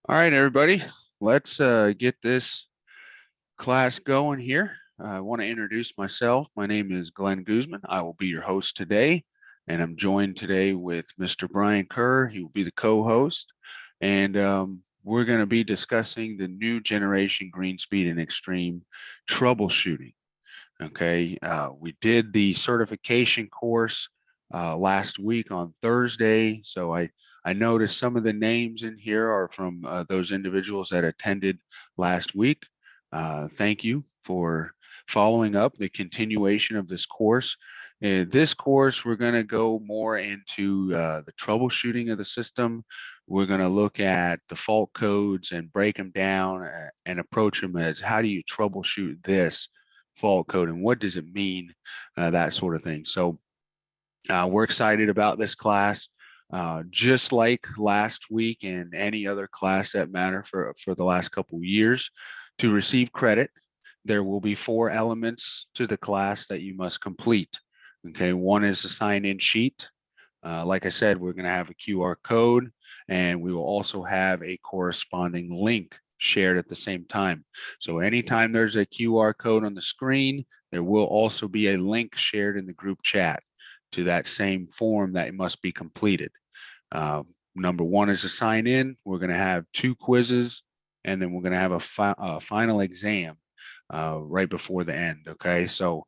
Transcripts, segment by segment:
All right, everybody, let's get this class going here. I want to introduce myself. My name is Glenn Guzman. I will be your host today, and I'm joined today with Mr. Brian Kerr. He will be the co-host, and we're going to be discussing the new generation Greenspeed and Extreme Troubleshooting. Okay, we did the certification course last week on Thursday, so I noticed some of the names in here are from those individuals that attended last week. Thank you for following up the continuation of this course. In this course, we're going to go more into the troubleshooting of the system. We're going to look at the fault codes and break them down and approach them as how do you troubleshoot this fault code and what does it mean, that sort of thing. So we're excited about this class. Just like last week and any other class that matter for the last couple of years, to receive credit, there will be 4 elements to the class that you must complete. Okay, one is the sign-in sheet. Like I said, we're going to have a QR code, and we will also have a corresponding link shared at the same time. So anytime there's a QR code on the screen, there will also be a link shared in the group chat to that same form that must be completed. Uh, Number one is a sign in. We're going to have 2 quizzes, and then we're going to have a final exam right before the end. Okay, so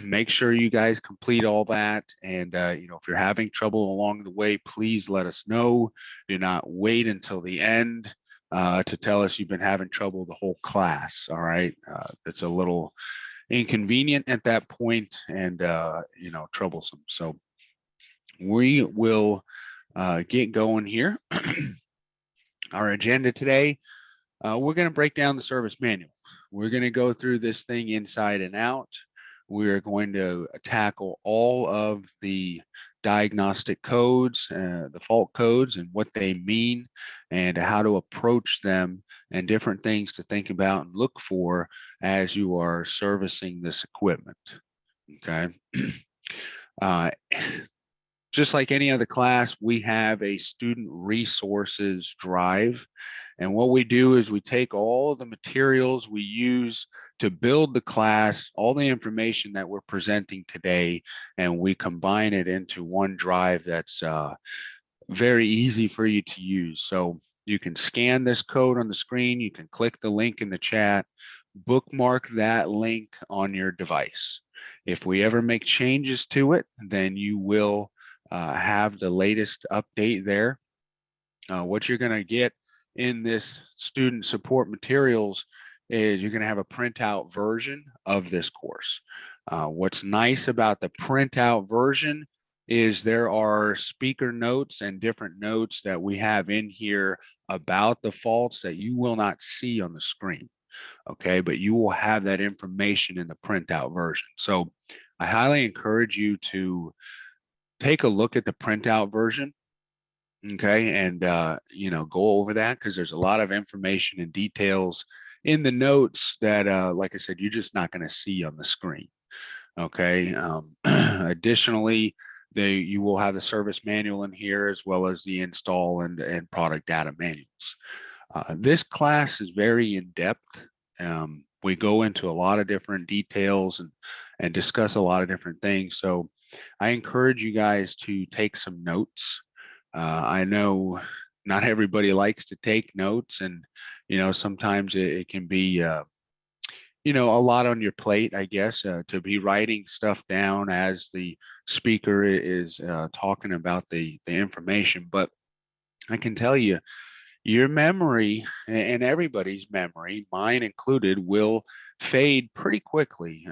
make sure you guys complete all that. And if you're having trouble along the way, please let us know. Do not wait until the end to tell us you've been having trouble the whole class. All right, that's a little inconvenient at that point and troublesome. So we will get going here. Our agenda today, we're going to break down the service manual. We're going to go through this thing inside and out. We're going to tackle all of the diagnostic codes, the fault codes, and what they mean, and how to approach them, and different things to think about and look for as you are servicing this equipment. Okay. Uh, just like any other class, we have a student resources drive. And what we do is we take all of the materials we use to build the class, all the information that we're presenting today, and we combine it into one drive that's very easy for you to use. So you can scan this code on the screen, you can click the link in the chat, bookmark that link on your device. If we ever make changes to it, then you will have the latest update there. What you're going to get in this student support materials is you're going to have a printout version of this course. What's nice about the printout version is there are speaker notes and different notes that we have in here about the faults that you will not see on the screen. Okay, but you will have that information in the printout version. So I highly encourage you to take a look at the printout version. Okay, and go over that because there's a lot of information and details in the notes that like I said, you're just not going to see on the screen. Okay. Additionally, you will have the service manual in here as well as the install and product data manuals. This class is very in depth. We go into a lot of different details and discuss a lot of different things. So I encourage you guys to take some notes. I know not everybody likes to take notes, and sometimes it can be a lot on your plate, I guess, to be writing stuff down as the speaker is talking about the information. But I can tell you, your memory and everybody's memory, mine included, will fade pretty quickly.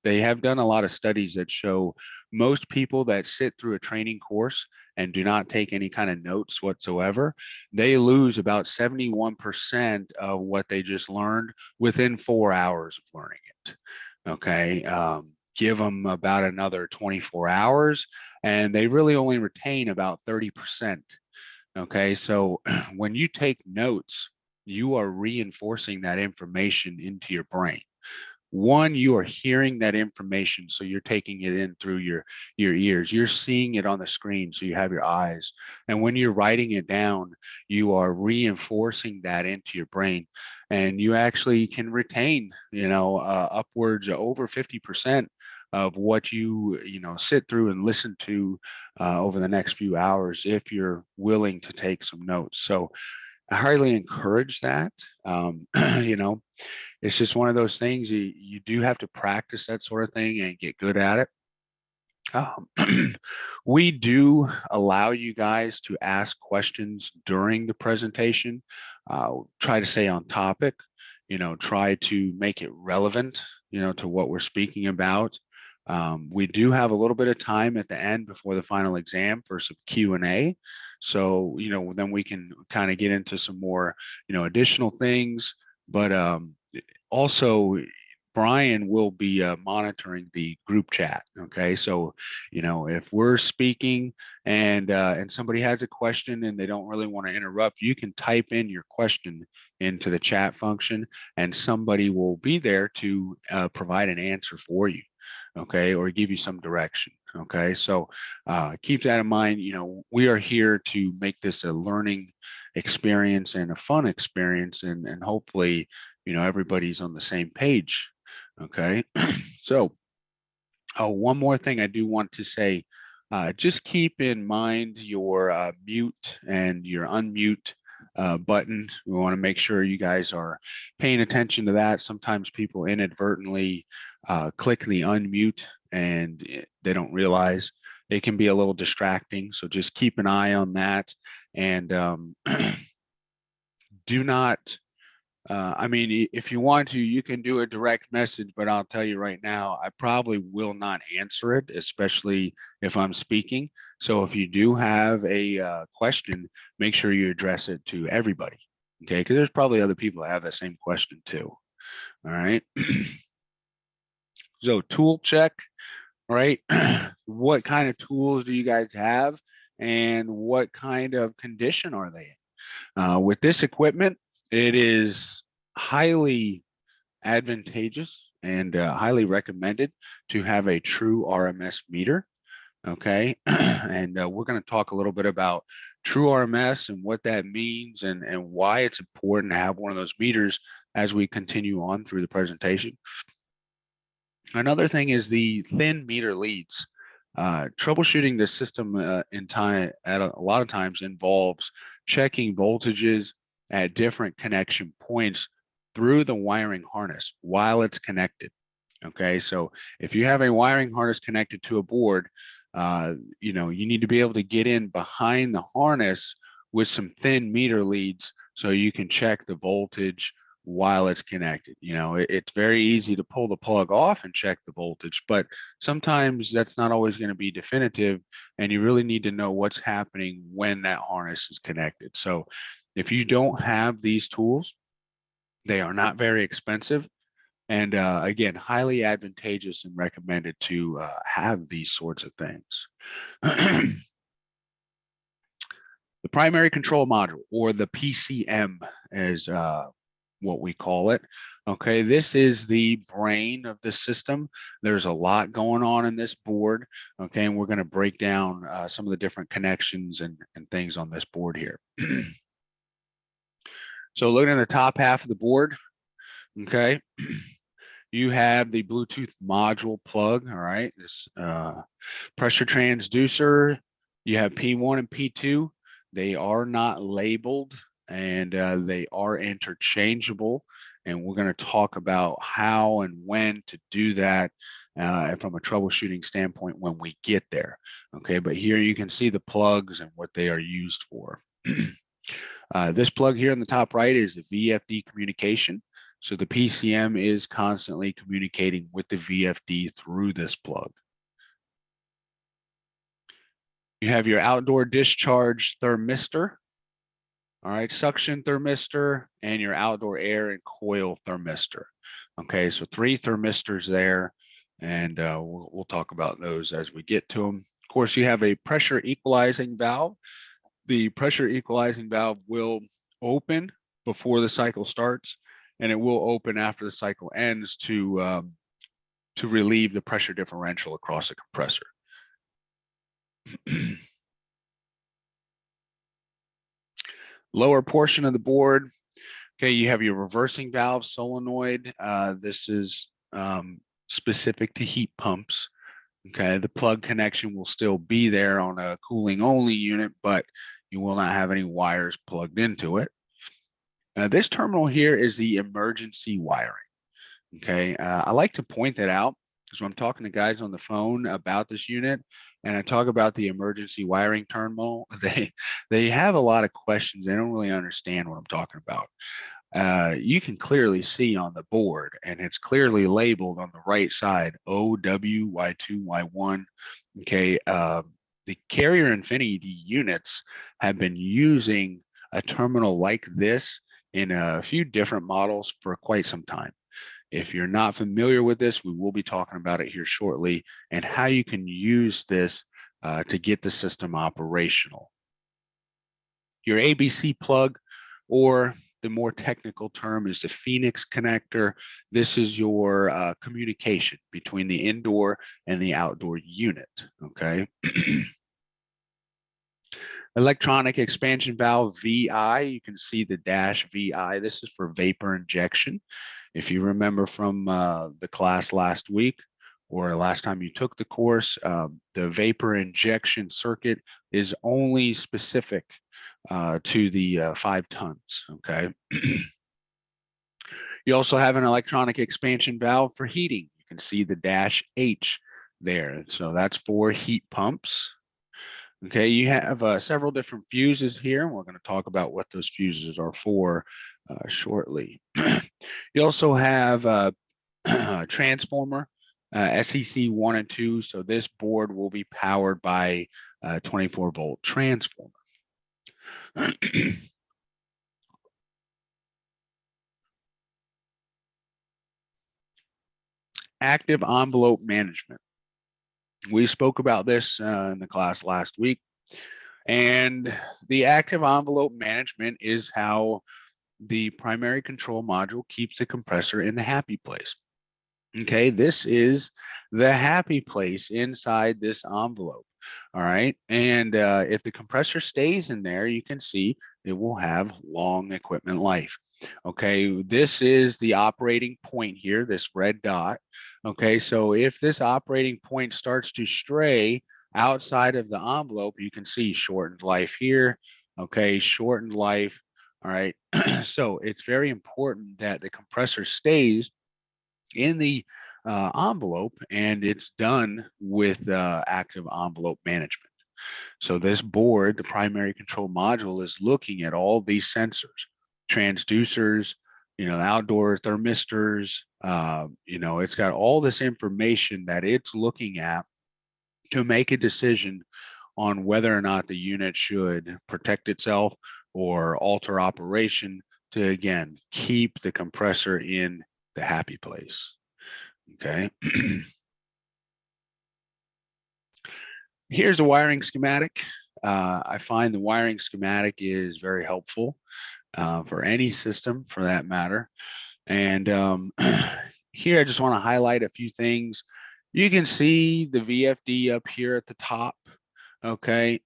They have done a lot of studies that show most people that sit through a training course and do not take any kind of notes whatsoever, they lose about 71% of what they just learned within 4 hours of learning it. Okay. Give them about another 24 hours, and they really only retain about 30%. Okay, so when you take notes, you are reinforcing that information into your brain. One, you are hearing that information, so you're taking it in through your ears. You're seeing it on the screen, so you have your eyes. And when you're writing it down, you are reinforcing that into your brain, and you actually can retain, upwards of over 50% of what you sit through and listen to over the next few hours if you're willing to take some notes. So I highly encourage that. You know, it's just one of those things you do have to practice that sort of thing and get good at it. Um, we do allow you guys to ask questions during the presentation. Try to stay on topic, try to make it relevant, to what we're speaking about. We do have a little bit of time at the end before the final exam for some Q&A. So, then we can kind of get into some more, additional things. But also, Brian will be monitoring the group chat. Okay, so if we're speaking and somebody has a question and they don't really want to interrupt, you can type in your question into the chat function, and somebody will be there to provide an answer for you. Okay, or give you some direction. Okay, so keep that in mind. We are here to make this a learning experience and a fun experience, and hopefully, everybody's on the same page. Okay, so one more thing I do want to say, just keep in mind your mute and your unmute button. We want to make sure you guys are paying attention to that. Sometimes people inadvertently click the unmute and they don't realize it can be a little distracting. So just keep an eye on that, and do not I mean, if you want to, you can do a direct message, but I'll tell you right now, I probably will not answer it, especially if I'm speaking. So if you do have a question, make sure you address it to everybody, okay? Because there's probably other people that have that same question too. All right. So tool check, right? What kind of tools do you guys have, and what kind of condition are they in? With this equipment, it is highly advantageous and highly recommended to have a true RMS meter. Okay, and we're going to talk a little bit about true RMS and what that means, and why it's important to have one of those meters as we continue on through the presentation. Another thing is the thin meter leads. Troubleshooting the system in time at a lot of times involves checking voltages at different connection points through the wiring harness while it's connected. Okay, so if you have a wiring harness connected to a board, you need to be able to get in behind the harness with some thin meter leads so you can check the voltage while it's connected. It's very easy to pull the plug off and check the voltage, but sometimes that's not always going to be definitive, and you really need to know what's happening when that harness is connected. So if you don't have these tools, they are not very expensive, and again, highly advantageous and recommended to have these sorts of things. The primary control module, or the PCM, is what we call it. Okay, this is the brain of the system. There's a lot going on in this board. Okay, and we're going to break down some of the different connections and things on this board here. So looking at the top half of the board, okay, you have the Bluetooth module plug. All right, this pressure transducer. You have P1 and P2. They are not labeled, and they are interchangeable. And we're going to talk about how and when to do that from a troubleshooting standpoint when we get there. Okay, but here you can see the plugs and what they are used for. This plug here in the top right is the VFD communication. So the PCM is constantly communicating with the VFD through this plug. You have your outdoor discharge thermistor, all right, suction thermistor, and your outdoor air and coil thermistor. Okay, so 3 thermistors there, and we'll talk about those as we get to them. Of course, you have a pressure equalizing valve. The pressure equalizing valve will open before the cycle starts, and it will open after the cycle ends to relieve the pressure differential across the compressor. Lower portion of the board, okay, you have your reversing valve solenoid. This is specific to heat pumps. Okay, the plug connection will still be there on a cooling only unit, but you will not have any wires plugged into it. This terminal here is the emergency wiring. Okay, I like to point that out because when I'm talking to guys on the phone about this unit and I talk about the emergency wiring terminal, they have a lot of questions. They don't really understand what I'm talking about. You can clearly see on the board, and it's clearly labeled on the right side, OW, Y2, Y1. Okay, the Carrier Infinity units have been using a terminal like this in a few different models for quite some time. If you're not familiar with this, we will be talking about it here shortly and how you can use this to get the system operational. Your ABC plug, or the more technical term is the Phoenix connector. This is your communication between the indoor and the outdoor unit, okay? Electronic expansion valve VI, you can see the dash VI. This is for vapor injection. If you remember from the class last week or last time you took the course, the vapor injection circuit is only specific to the 5 tons, okay? You also have an electronic expansion valve for heating. You can see the dash H there. So that's for heat pumps. Okay, you have several different fuses here, and we're going to talk about what those fuses are for shortly. You also have a transformer, SEC 1 and 2. So this board will be powered by a 24-volt transformer. Active envelope management. We spoke about this in the class last week, and the active envelope management is how the primary control module keeps the compressor in the happy place. Okay, this is the happy place inside this envelope. All right, and if the compressor stays in there, you can see it will have long equipment life. Okay, this is the operating point here, this red dot. Okay, so if this operating point starts to stray outside of the envelope, you can see shortened life here. Okay, shortened life. All right, so it's very important that the compressor stays in the envelope, and it's done with active envelope management. So this board, the primary control module, is looking at all these sensors, transducers, outdoor thermistors. It's got all this information that it's looking at to make a decision on whether or not the unit should protect itself or alter operation to, again, keep the compressor in the happy place. Okay. Here's the wiring schematic. I find the wiring schematic is very helpful for any system for that matter. And here I just want to highlight a few things. You can see the VFD up here at the top. Okay.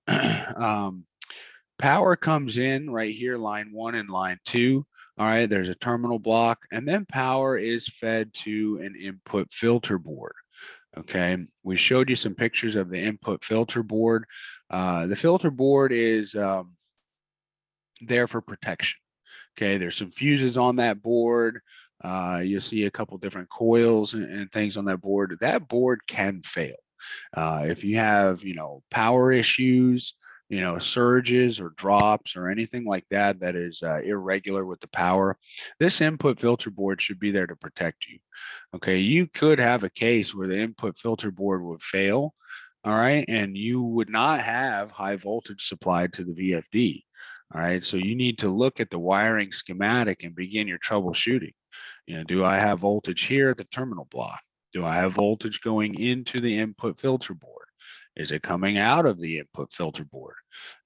Power comes in right here, line 1 and line 2. All right, there's a terminal block, and then power is fed to an input filter board. Okay, we showed you some pictures of the input filter board. The filter board is there for protection. Okay, there's some fuses on that board. You'll see a couple different coils and things on that board. That board can fail. If you have, power issues, surges or drops or anything like that that is irregular with the power, this input filter board should be there to protect you. Okay, you could have a case where the input filter board would fail, all right, and you would not have high voltage supplied to the VFD. All right, so you need to look at the wiring schematic and begin your troubleshooting. Do I have voltage here at the terminal block? Do I have voltage going into the input filter board? Is it coming out of the input filter board?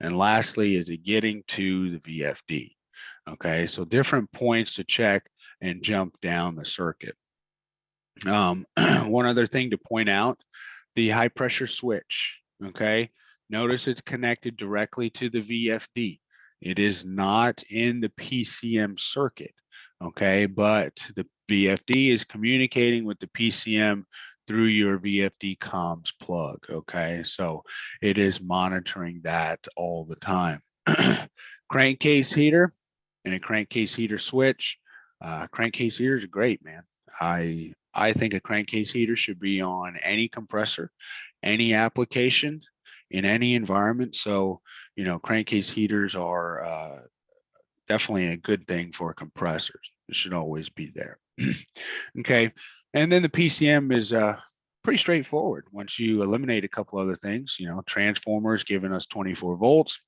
And lastly, is it getting to the VFD? Okay, so different points to check and jump down the circuit. One other thing to point out, the high pressure switch, okay? Notice it's connected directly to the VFD. It is not in the PCM circuit, okay? But the VFD is communicating with the PCM through your VFD comms plug, okay? So it is monitoring that all the time. Crankcase heater and a crankcase heater switch. Crankcase heaters are great, man. I think a crankcase heater should be on any compressor, any application, in any environment. So, you know, crankcase heaters are definitely a good thing for compressors. It should always be there. Okay. And then the PCM is pretty straightforward. Once you eliminate a couple other things, you know, transformers giving us 24 volts.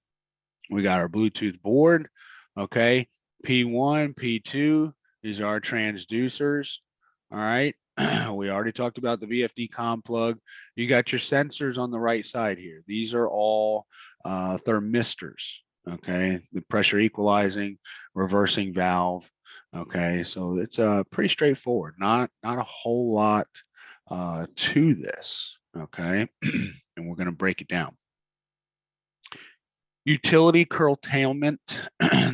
We got our Bluetooth board. Okay. P1, P2, these are our transducers. All right. We already talked about the VFD comm plug. You got your sensors on the right side here. These are all thermistors. Okay. The pressure equalizing, reversing valve. Okay. So it's pretty straightforward. Not a whole lot to this. Okay. And we're going to break it down. Utility curtailment.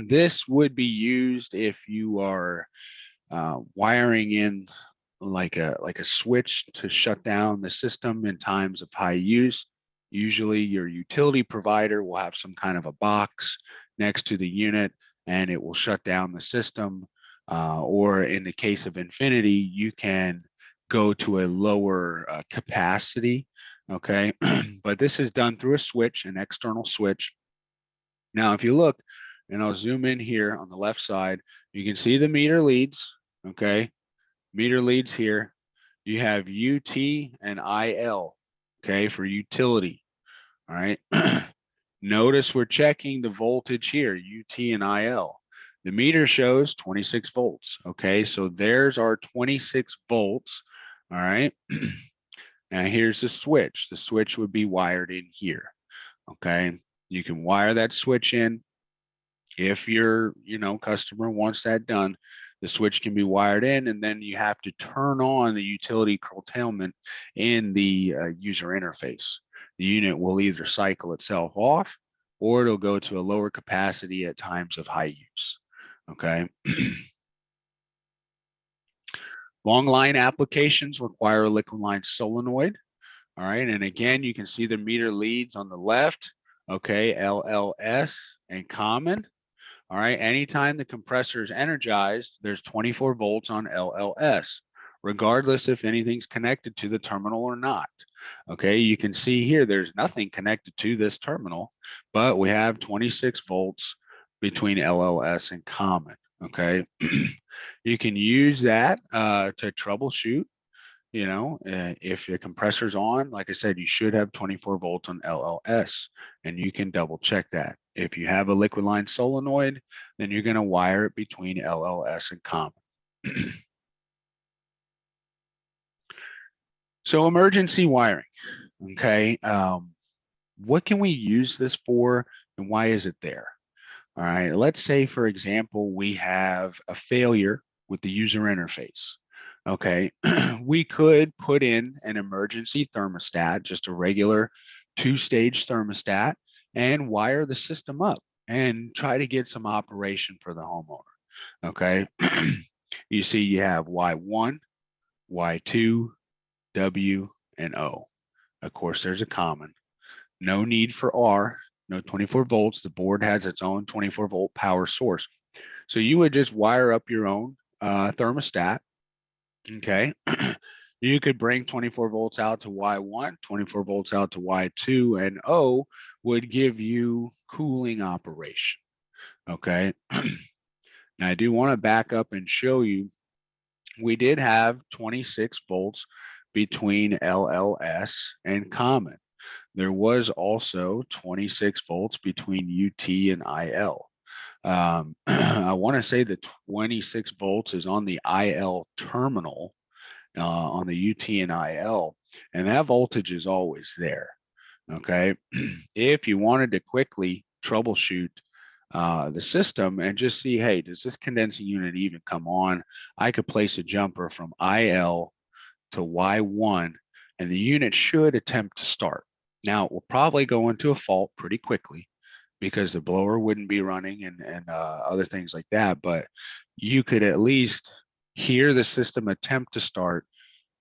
This would be used if you are wiring in like a switch to shut down the system in times of high use. Usually your utility provider will have some kind of a box next to the unit and it will shut down the system. Or in the case of Infinity, you can go to a lower capacity. Okay. But this is done through a switch, an external switch. Now, if you look, and I'll zoom in here on the left side, you can see the meter leads, okay? Meter leads here. You have UT and IL, okay, for utility, all right? Notice we're checking the voltage here, UT and IL. The meter shows 26 volts, okay? So there's our 26 volts, all right? Now here's the switch. The switch would be wired in here, okay? You can wire that switch in. If your, you know, customer wants that done, the switch can be wired in, and then you have to turn on the utility curtailment in the user interface. The unit will either cycle itself off or it'll go to a lower capacity at times of high use. Okay. Long line applications require a liquid line solenoid. All right. And again, you can see the meter leads on the left. Okay. LLS and common. All right. Anytime the compressor is energized, there's 24 volts on LLS, regardless if anything's connected to the terminal or not. Okay. You can see here, there's nothing connected to this terminal, but we have 26 volts between LLS and common. Okay. You can use that to troubleshoot. You know, if the compressor's on, like I said, you should have 24 volts on LLS, and you can double check that. If you have a liquid line solenoid, then you're going to wire it between LLS and common. So emergency wiring, okay. What can we use this for and why is it there? All right, let's say, for example, we have a failure with the user interface. Okay, we could put in an emergency thermostat, just a regular two-stage thermostat, and wire the system up and try to get some operation for the homeowner. Okay, you see you have Y1, Y2, W, and O. Of course, there's a common. No need for R, no 24 volts. The board has its own 24 volt power source. So you would just wire up your own thermostat. Okay. You could bring 24 volts out to Y1, 24 volts out to Y2, and O would give you cooling operation. Okay. Now I do want to back up and show you, we did have 26 volts between LLS and common. There was also 26 volts between UT and IL. I want to say the 26 volts is on the IL terminal on the UT and IL, and that voltage is always there. Okay. If you wanted to quickly troubleshoot the system and just see, hey, does this condensing unit even come on? I could place a jumper from IL to Y1, and the unit should attempt to start. Now, it will probably go into a fault pretty quickly because the blower wouldn't be running and other things like that, but you could at least hear the system attempt to start,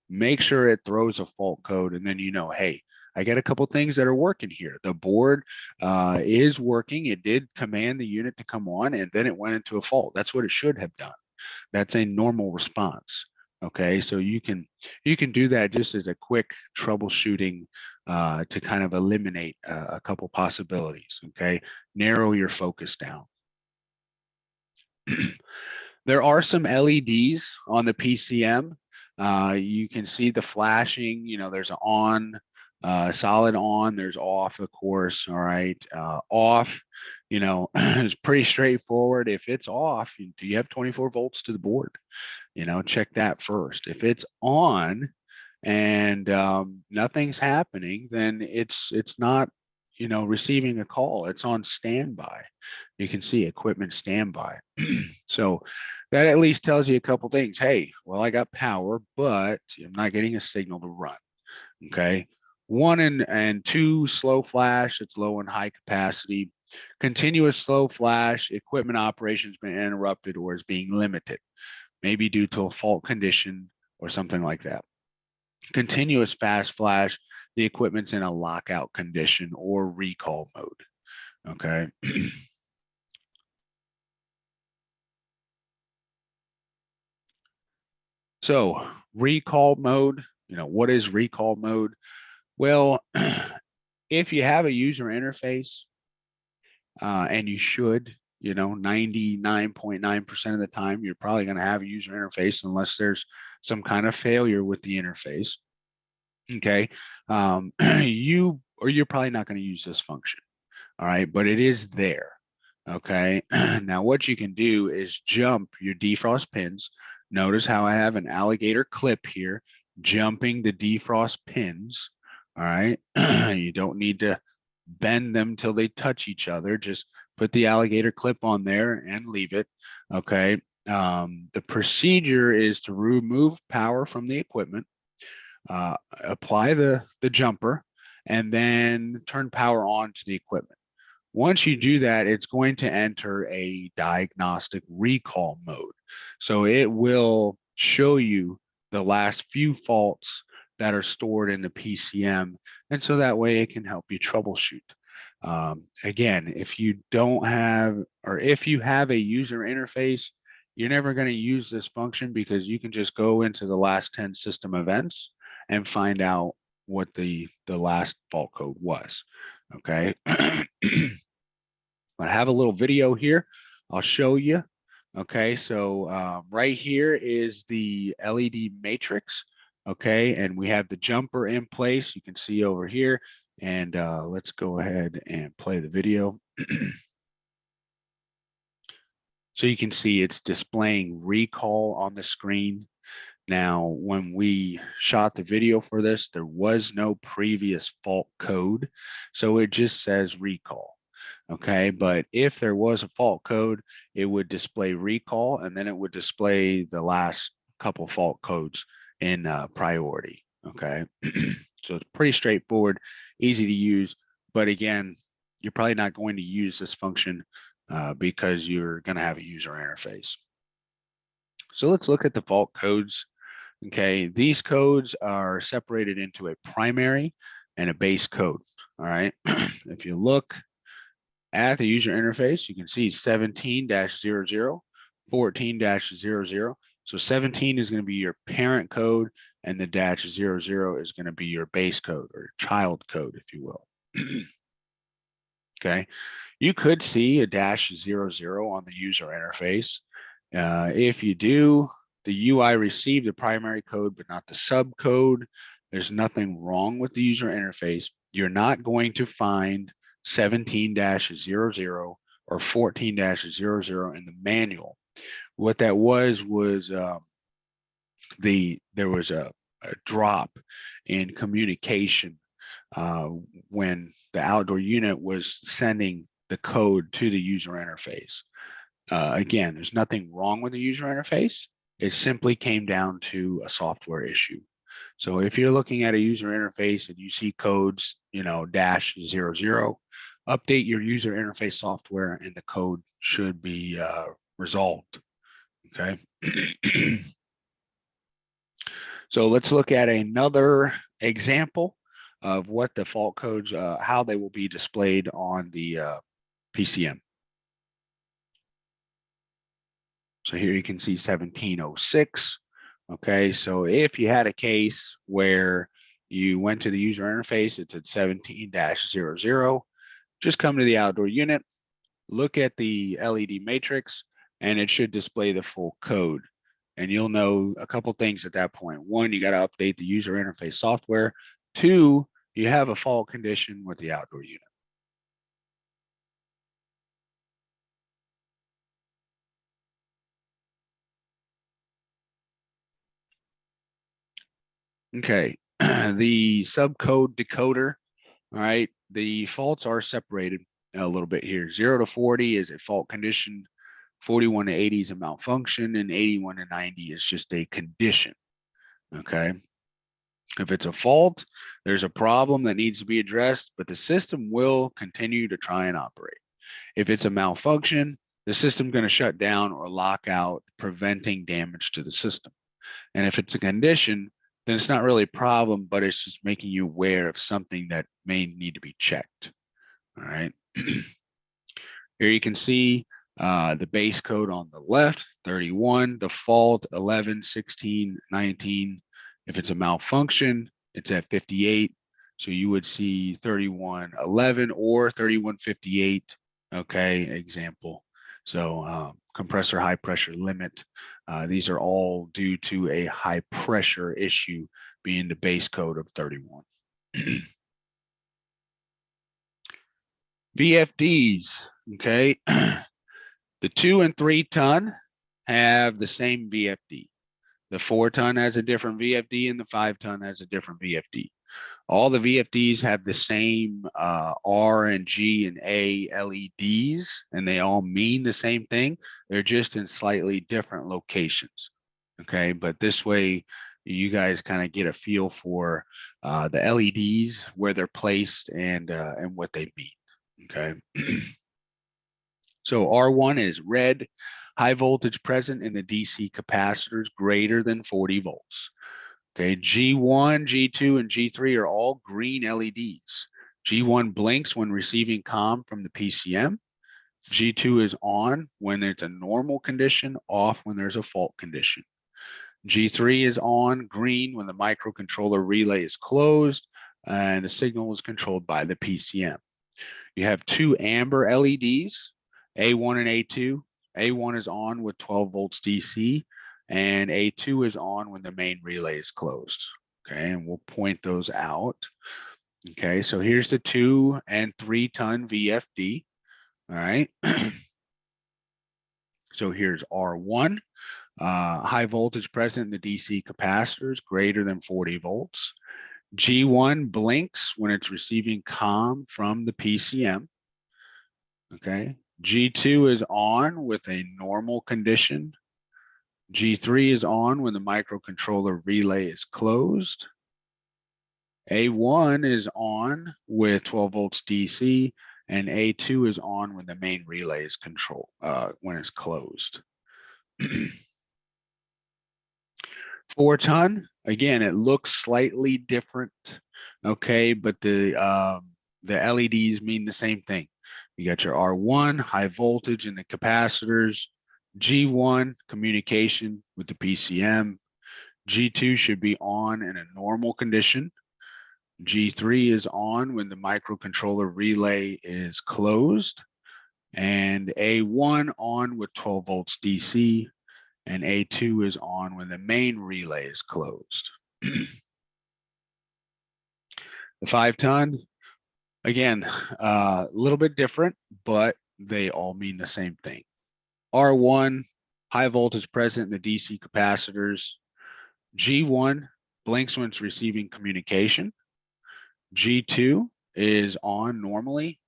make sure it throws a fault code, and then you know, hey, I got a couple things that are working here. The board is working. It did command the unit to come on, and then it went into a fault. That's what it should have done. That's a normal response. Okay, so you can do that just as a quick troubleshooting to kind of eliminate a couple possibilities. Okay, narrow your focus down. There are some LEDs on the PCM. You can see the flashing. You know, there's an on, solid on. There's off, of course. All right, off. You know, it's pretty straightforward. If it's off, do you have 24 volts to the board? You know, check that first. If it's on and nothing's happening, then it's not, you know, receiving a call. It's on standby. You can see equipment standby. So that at least tells you a couple things. Hey, well, I got power, but I'm not getting a signal to run. Okay. One and two, slow flash, it's low and high capacity. Continuous slow flash, equipment operations been interrupted or is being limited, maybe due to a fault condition or something like that. Continuous fast flash, the equipment's in a lockout condition or recall mode. Okay. So recall mode, you know, what is recall mode? Well, if you have a user interface, and you should, you know, 99.9% of the time, you're probably going to have a user interface unless there's some kind of failure with the interface. Okay. You're probably not going to use this function. All right. But it is there. Okay. Now, what you can do is jump your defrost pins. Notice how I have an alligator clip here, jumping the defrost pins. All right. You don't need to bend them till they touch each other. Just put the alligator clip on there and leave it. Okay. The procedure is to remove power from the equipment, apply the jumper, and then turn power on to the equipment. Once you do that, it's going to enter a diagnostic recall mode. So it will show you the last few faults that are stored in the PCM. And so that way it can help you troubleshoot. Again, if you don't have, or if you have a user interface, you're never going to use this function because you can just go into the last 10 system events and find out what the last fault code was. Okay. I have a little video here. I'll show you. Okay, so right here is the LED matrix. Okay, and we have the jumper in place. You can see over here. And let's go ahead and play the video. So you can see it's displaying recall on the screen. Now, when we shot the video for this, there was no previous fault code. So it just says recall. Okay, but if there was a fault code, it would display recall and then it would display the last couple fault codes in priority. Okay, so it's pretty straightforward, easy to use. But again, you're probably not going to use this function because you're going to have a user interface. So let's look at the fault codes. Okay, these codes are separated into a primary and a base code. All right, if you look at the user interface, you can see 17-00, 14-00. So 17 is going to be your parent code, and the -00 is going to be your base code or child code, if you will. Okay, you could see a -00 on the user interface. If you do, the UI received the primary code, but not the subcode. There's nothing wrong with the user interface. You're not going to find 17-00 or 14-00 in the manual. What that was there was a drop in communication when the outdoor unit was sending the code to the user interface. Again, there's nothing wrong with the user interface. It simply came down to a software issue. So if you're looking at a user interface and you see codes, -00, update your user interface software and the code should be resolved. Okay. So let's look at another example of what the fault codes, how they will be displayed on the PCM. So here you can see 1706. Okay, so if you had a case where you went to the user interface, it's at 17-00, just come to the outdoor unit, look at the LED matrix, and it should display the full code. And you'll know a couple things at that point. One, you got to update the user interface software. Two, you have a fault condition with the outdoor unit. Okay, the subcode decoder. All right, the faults are separated a little bit here. 0 to 40 is a fault condition, 41 to 80 is a malfunction, and 81 to 90 is just a condition. Okay, if it's a fault, there's a problem that needs to be addressed, but the system will continue to try and operate. If it's a malfunction, the system's going to shut down or lock out, preventing damage to the system. And if it's a condition, then it's not really a problem, but it's just making you aware of something that may need to be checked. All right. Here you can see the base code on the left, 31, the fault, 11, 16, 19. If it's a malfunction, it's at 58. So you would see 3111 or 3158. Okay, example. So compressor high pressure limit. These are all due to a high pressure issue being the base code of 31. VFDs, okay. The 2 and 3 ton have the same VFD. The 4 ton has a different VFD and the 5 ton has a different VFD. All the VFDs have the same R and G and A LEDs, and they all mean the same thing. They're just in slightly different locations. Okay, but this way you guys kind of get a feel for the LEDs, where they're placed, and what they mean. Okay. So R1 is red, high voltage present in the DC capacitors greater than 40 volts. Okay, G1, G2, and G3 are all green LEDs. G1 blinks when receiving comm from the PCM. G2 is on when it's a normal condition, off when there's a fault condition. G3 is on, green when the microcontroller relay is closed and the signal is controlled by the PCM. You have 2 amber LEDs, A1 and A2. A1 is on with 12 volts DC, and A2 is on when the main relay is closed. Okay, and we'll point those out. Okay, so here's the 2 and 3 ton VFD. All right. So here's R1, high voltage present in the DC capacitors greater than 40 volts. G1 blinks when it's receiving comm from the PCM. Okay, G2 is on with a normal condition. G3 is on when the microcontroller relay is closed. A1 is on with 12 volts DC, and A2 is on when the main relay is controlled, when it's closed. 4 ton, again, it looks slightly different, okay, but the LEDs mean the same thing. You got your R1, high voltage in the capacitors, G1, communication with the PCM, G2 should be on in a normal condition, G3 is on when the microcontroller relay is closed, and A1 on with 12 volts DC, and A2 is on when the main relay is closed. The 5 ton, again, a little bit different, but they all mean the same thing. R1, high voltage present in the DC capacitors. G1 blinks when it's receiving communication. G2 is on normally.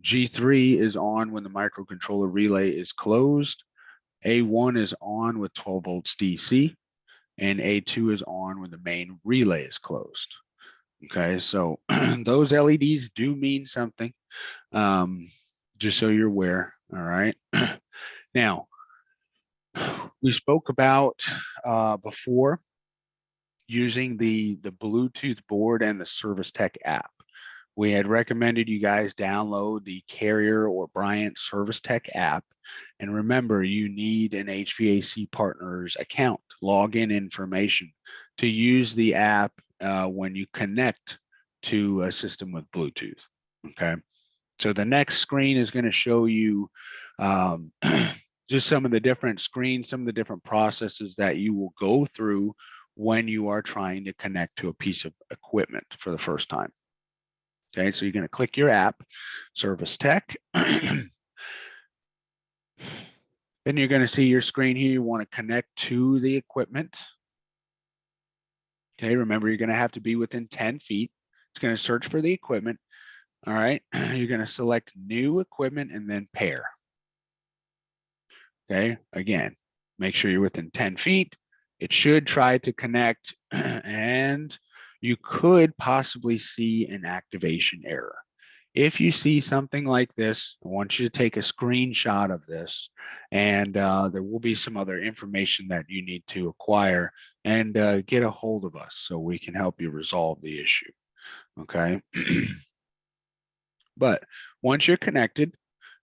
G3 is on when the microcontroller relay is closed. A1 is on with 12 volts DC, and A2 is on when the main relay is closed. Okay, so those LEDs do mean something, just so you're aware. All right. Now, we spoke about before using the Bluetooth board and the Service Tech app. We had recommended you guys download the Carrier or Bryant Service Tech app. And remember, you need an HVAC Partners account, login information to use the app when you connect to a system with Bluetooth. Okay. So the next screen is going to show you just some of the different screens, some of the different processes that you will go through when you are trying to connect to a piece of equipment for the first time. Okay, so you're going to click your app, Service Tech. Then you're going to see your screen here. You want to connect to the equipment. Okay, remember, you're going to have to be within 10 feet. It's going to search for the equipment. All right, you're going to select new equipment and then pair. Okay, again, make sure you're within 10 feet. It should try to connect, and you could possibly see an activation error. If you see something like this, I want you to take a screenshot of this, and there will be some other information that you need to acquire and get a hold of us so we can help you resolve the issue. Okay. But once you're connected,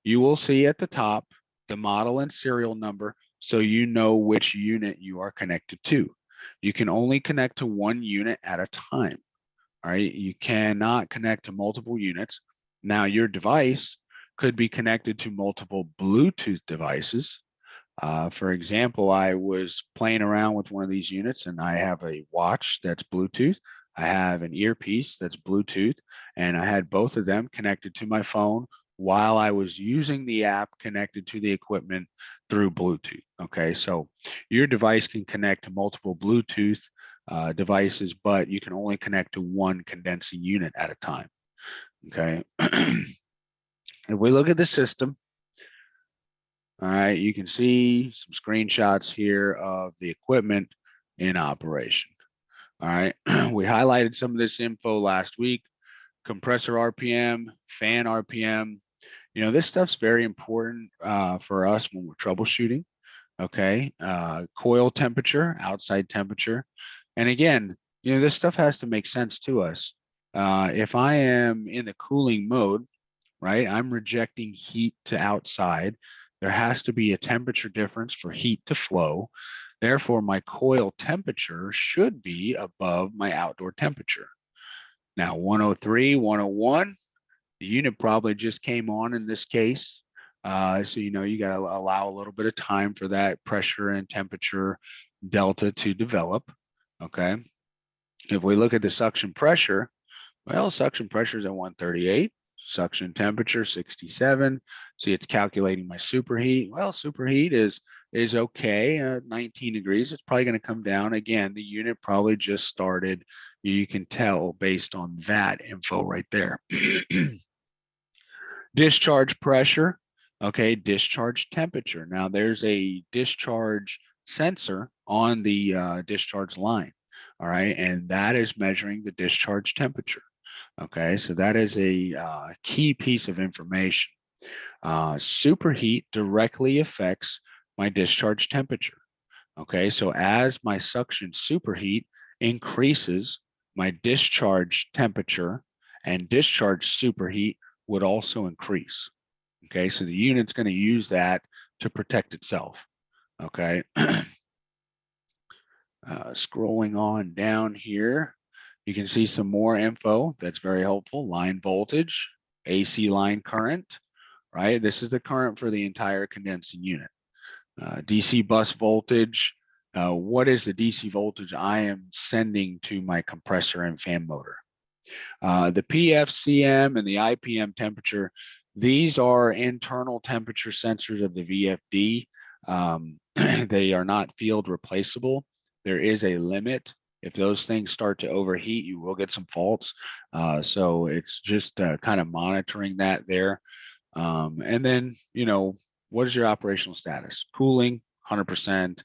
you will see at the top the model and serial number so you know which unit you are connected to. You can only connect to one unit at a time. All right. You cannot connect to multiple units. Now, your device could be connected to multiple Bluetooth devices. For example, I was playing around with one of these units and I have a watch that's Bluetooth. I have an earpiece that's Bluetooth, and I had both of them connected to my phone while I was using the app connected to the equipment through Bluetooth. Okay, so your device can connect to multiple Bluetooth devices, but you can only connect to one condensing unit at a time. Okay. If we look at the system, all right, you can see some screenshots here of the equipment in operation. All right, we highlighted some of this info last week: compressor RPM, fan RPM. You know, this stuff's very important for us when we're troubleshooting. Okay, coil temperature, outside temperature. And again, you know, this stuff has to make sense to us. If I am in the cooling mode, right, I'm rejecting heat to outside. There has to be a temperature difference for heat to flow. Therefore, my coil temperature should be above my outdoor temperature. Now, 103, 101, the unit probably just came on in this case. So, you know, you got to allow a little bit of time for that pressure and temperature delta to develop. Okay. If we look at the suction pressure, well, suction pressure is at 138. Suction temperature 67. See, it's calculating my superheat. Well, superheat is okay, 19 degrees. It's probably going to come down again. The unit probably just started. You can tell based on that info right there. Discharge pressure. Okay, discharge temperature. Now there's a discharge sensor on the discharge line. All right, and that is measuring the discharge temperature. Okay, so that is a key piece of information. Superheat directly affects my discharge temperature. Okay, so as my suction superheat increases, my discharge temperature and discharge superheat would also increase. Okay, so the unit's going to use that to protect itself. Okay, scrolling on down here, you can see some more info that's very helpful. Line voltage, AC line current, right? This is the current for the entire condensing unit. DC bus voltage, what is the DC voltage I am sending to my compressor and fan motor? The PFCM and the IPM temperature, these are internal temperature sensors of the VFD. They are not field replaceable. There is a limit. If those things start to overheat, you will get some faults. So it's just kind of monitoring that there. And then, what is your operational status? Cooling, 100%,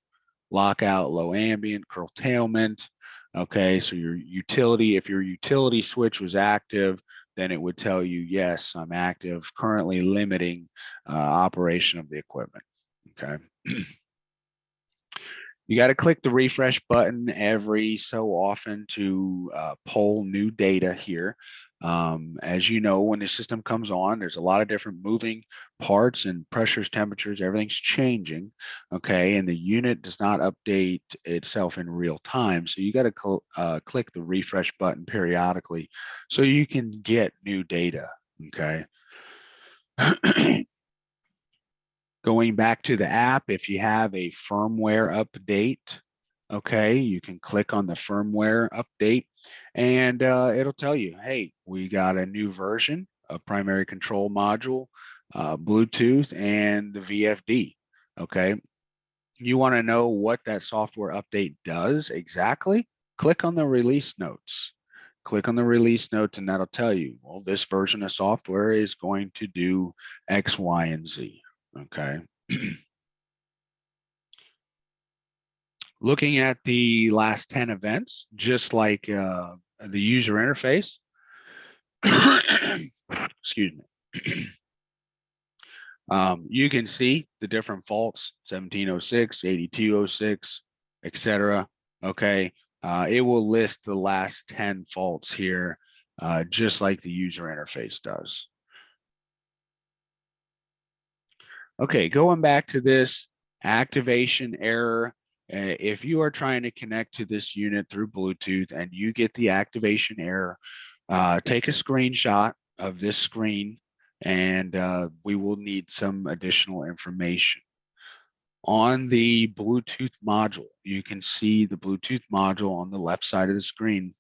lockout, low ambient, curtailment. Okay, so your utility, if your utility switch was active, then it would tell you, yes, I'm active, currently limiting operation of the equipment. Okay. You got to click the refresh button every so often to pull new data here. As you know, when the system comes on, there's a lot of different moving parts and pressures, temperatures, everything's changing. Okay, and the unit does not update itself in real time. So you got to click the refresh button periodically so you can get new data. Okay. Going back to the app, if you have a firmware update, okay, you can click on the firmware update and it'll tell you, hey, we got a new version of primary control module, Bluetooth, and the VFD. Okay, you want to know what that software update does exactly? Click on the release notes. Click on the release notes, and that'll tell you, well, this version of software is going to do X, Y, and Z. Okay. Looking at the last 10 events, just like the user interface, excuse me, you can see the different faults, 1706, 8206, etc. Okay, it will list the last 10 faults here, just like the user interface does. Okay, going back to this activation error, if you are trying to connect to this unit through Bluetooth and you get the activation error, take a screenshot of this screen and we will need some additional information. On the Bluetooth module, you can see the Bluetooth module on the left side of the screen.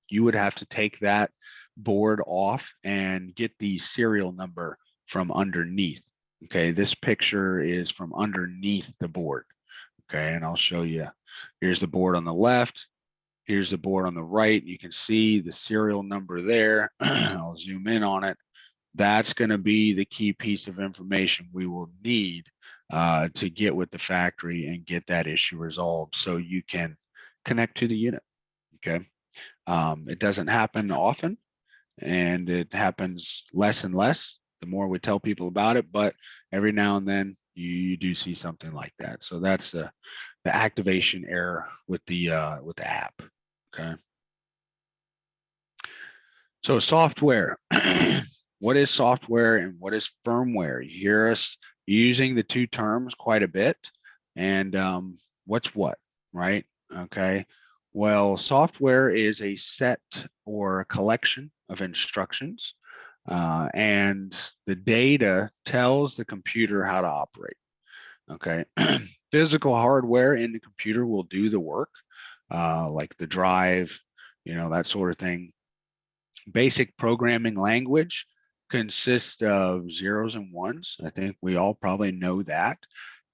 You would have to take that board off and get the serial number from underneath. Okay, this picture is from underneath the board. Okay, and I'll show you. Here's the board on the left. Here's the board on the right. You can see the serial number there. I'll zoom in on it. That's going to be the key piece of information we will need to get with the factory and get that issue resolved so you can connect to the unit. Okay. It doesn't happen often, and it happens less and less the more we tell people about it, but every now and then you do see something like that. So that's the activation error with the app. Okay. So software. What is software and what is firmware? You hear us using the two terms quite a bit. And what's what, right? Okay. Well, software is a set or a collection of instructions, and the data tells the computer how to operate. Okay. Physical hardware in the computer will do the work, like the drive, that sort of thing. Basic programming language consists of zeros and ones. I think we all probably know that.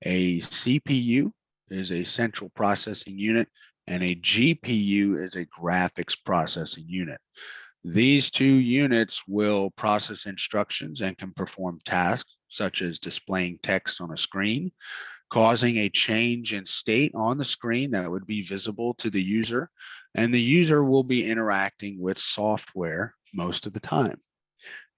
A CPU is a central processing unit, and a GPU is a graphics processing unit. These two units will process instructions and can perform tasks such as displaying text on a screen, causing a change in state on the screen that would be visible to the user, and the user will be interacting with software most of the time.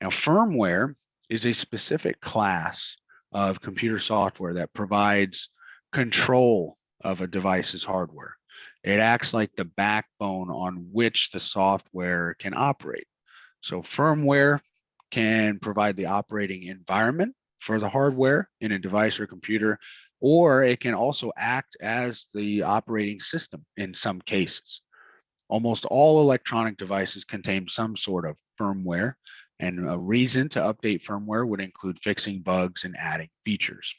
Now, firmware is a specific class of computer software that provides control of a device's hardware. It acts like the backbone on which the software can operate. So firmware can provide the operating environment for the hardware in a device or computer, or it can also act as the operating system in some cases. Almost all electronic devices contain some sort of firmware, and a reason to update firmware would include fixing bugs and adding features.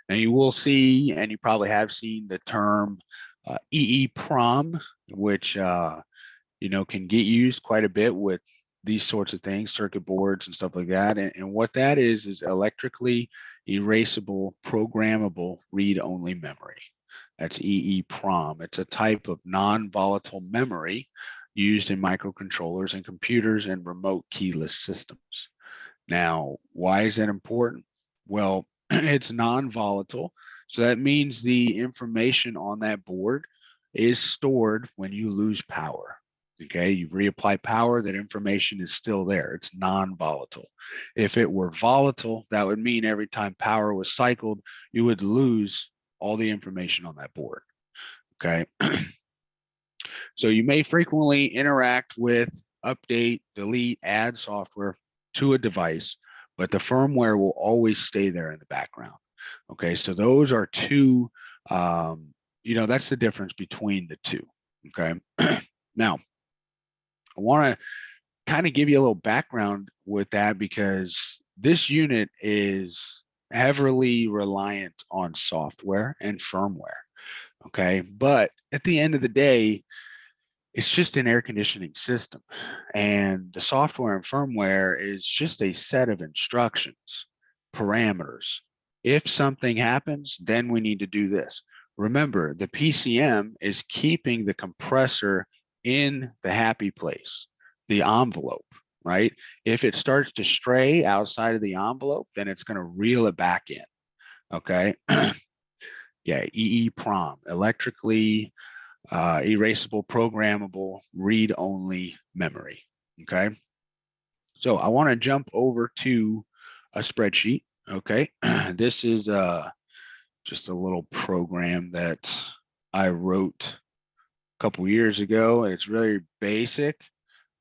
Now you will see, and you probably have seen the term EEPROM, which can get used quite a bit with these sorts of things, circuit boards and stuff like that. And what that is electrically erasable, programmable, read-only memory. That's EEPROM. It's a type of non-volatile memory used in microcontrollers and computers and remote keyless systems. Now, why is that important? Well, it's non-volatile. So that means the information on that board is stored when you lose power. Okay, you reapply power, that information is still there. It's non-volatile. If it were volatile, that would mean every time power was cycled, you would lose all the information on that board. Okay, so you may frequently interact with, update, delete, add software to a device, but the firmware will always stay there in the background. Okay, so those are two, that's the difference between the two. Okay, now I want to kind of give you a little background with that because this unit is heavily reliant on software and firmware. Okay, but at the end of the day, it's just an air conditioning system, and the software and firmware is just a set of instructions, parameters. If something happens, then we need to do this. Remember, the PCM is keeping the compressor in the happy place, the envelope, right? If it starts to stray outside of the envelope, then it's going to reel it back in. Okay. Yeah, EEPROM, electrically erasable, programmable, read-only memory. Okay, so I want to jump over to a spreadsheet. Okay, this is just a little program that I wrote a couple years ago. It's really basic,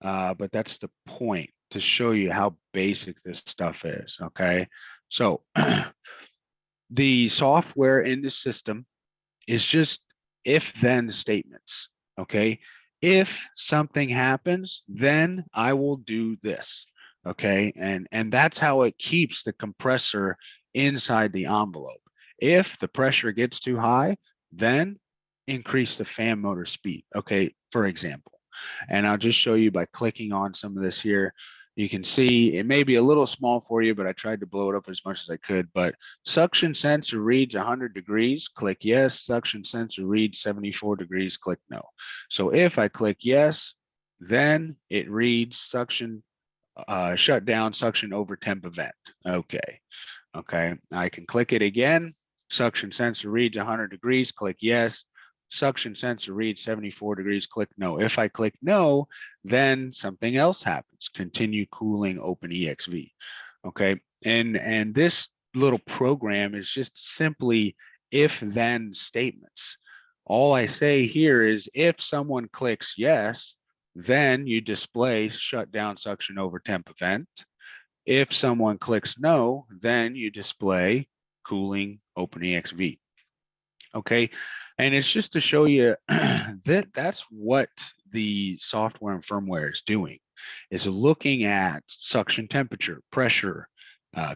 but that's the point, to show you how basic this stuff is. Okay, so the software in the system is just if then statements. Okay, if something happens, then I will do this. Okay, and that's how it keeps the compressor inside the envelope. If the pressure gets too high, then increase the fan motor speed. Okay, for example, and I'll just show you by clicking on some of this here. You can see it may be a little small for you, but I tried to blow it up as much as I could. But suction sensor reads 100 degrees, click yes. Suction sensor reads 74 degrees, click no. So if I click yes, then it reads suction shut down, suction over temp event. Okay. Okay. I can click it again. Suction sensor reads 100 degrees, click yes. Suction sensor reads 74 degrees, click no. If I click no, then something else happens. Continue cooling, open EXV. Okay. And this little program is just simply if then statements. All I say here is if someone clicks yes, then you display shut down suction over temp event. If someone clicks no, then you display cooling open EXV. Okay, and it's just to show you that that's what the software and firmware is doing, is looking at suction temperature, pressure,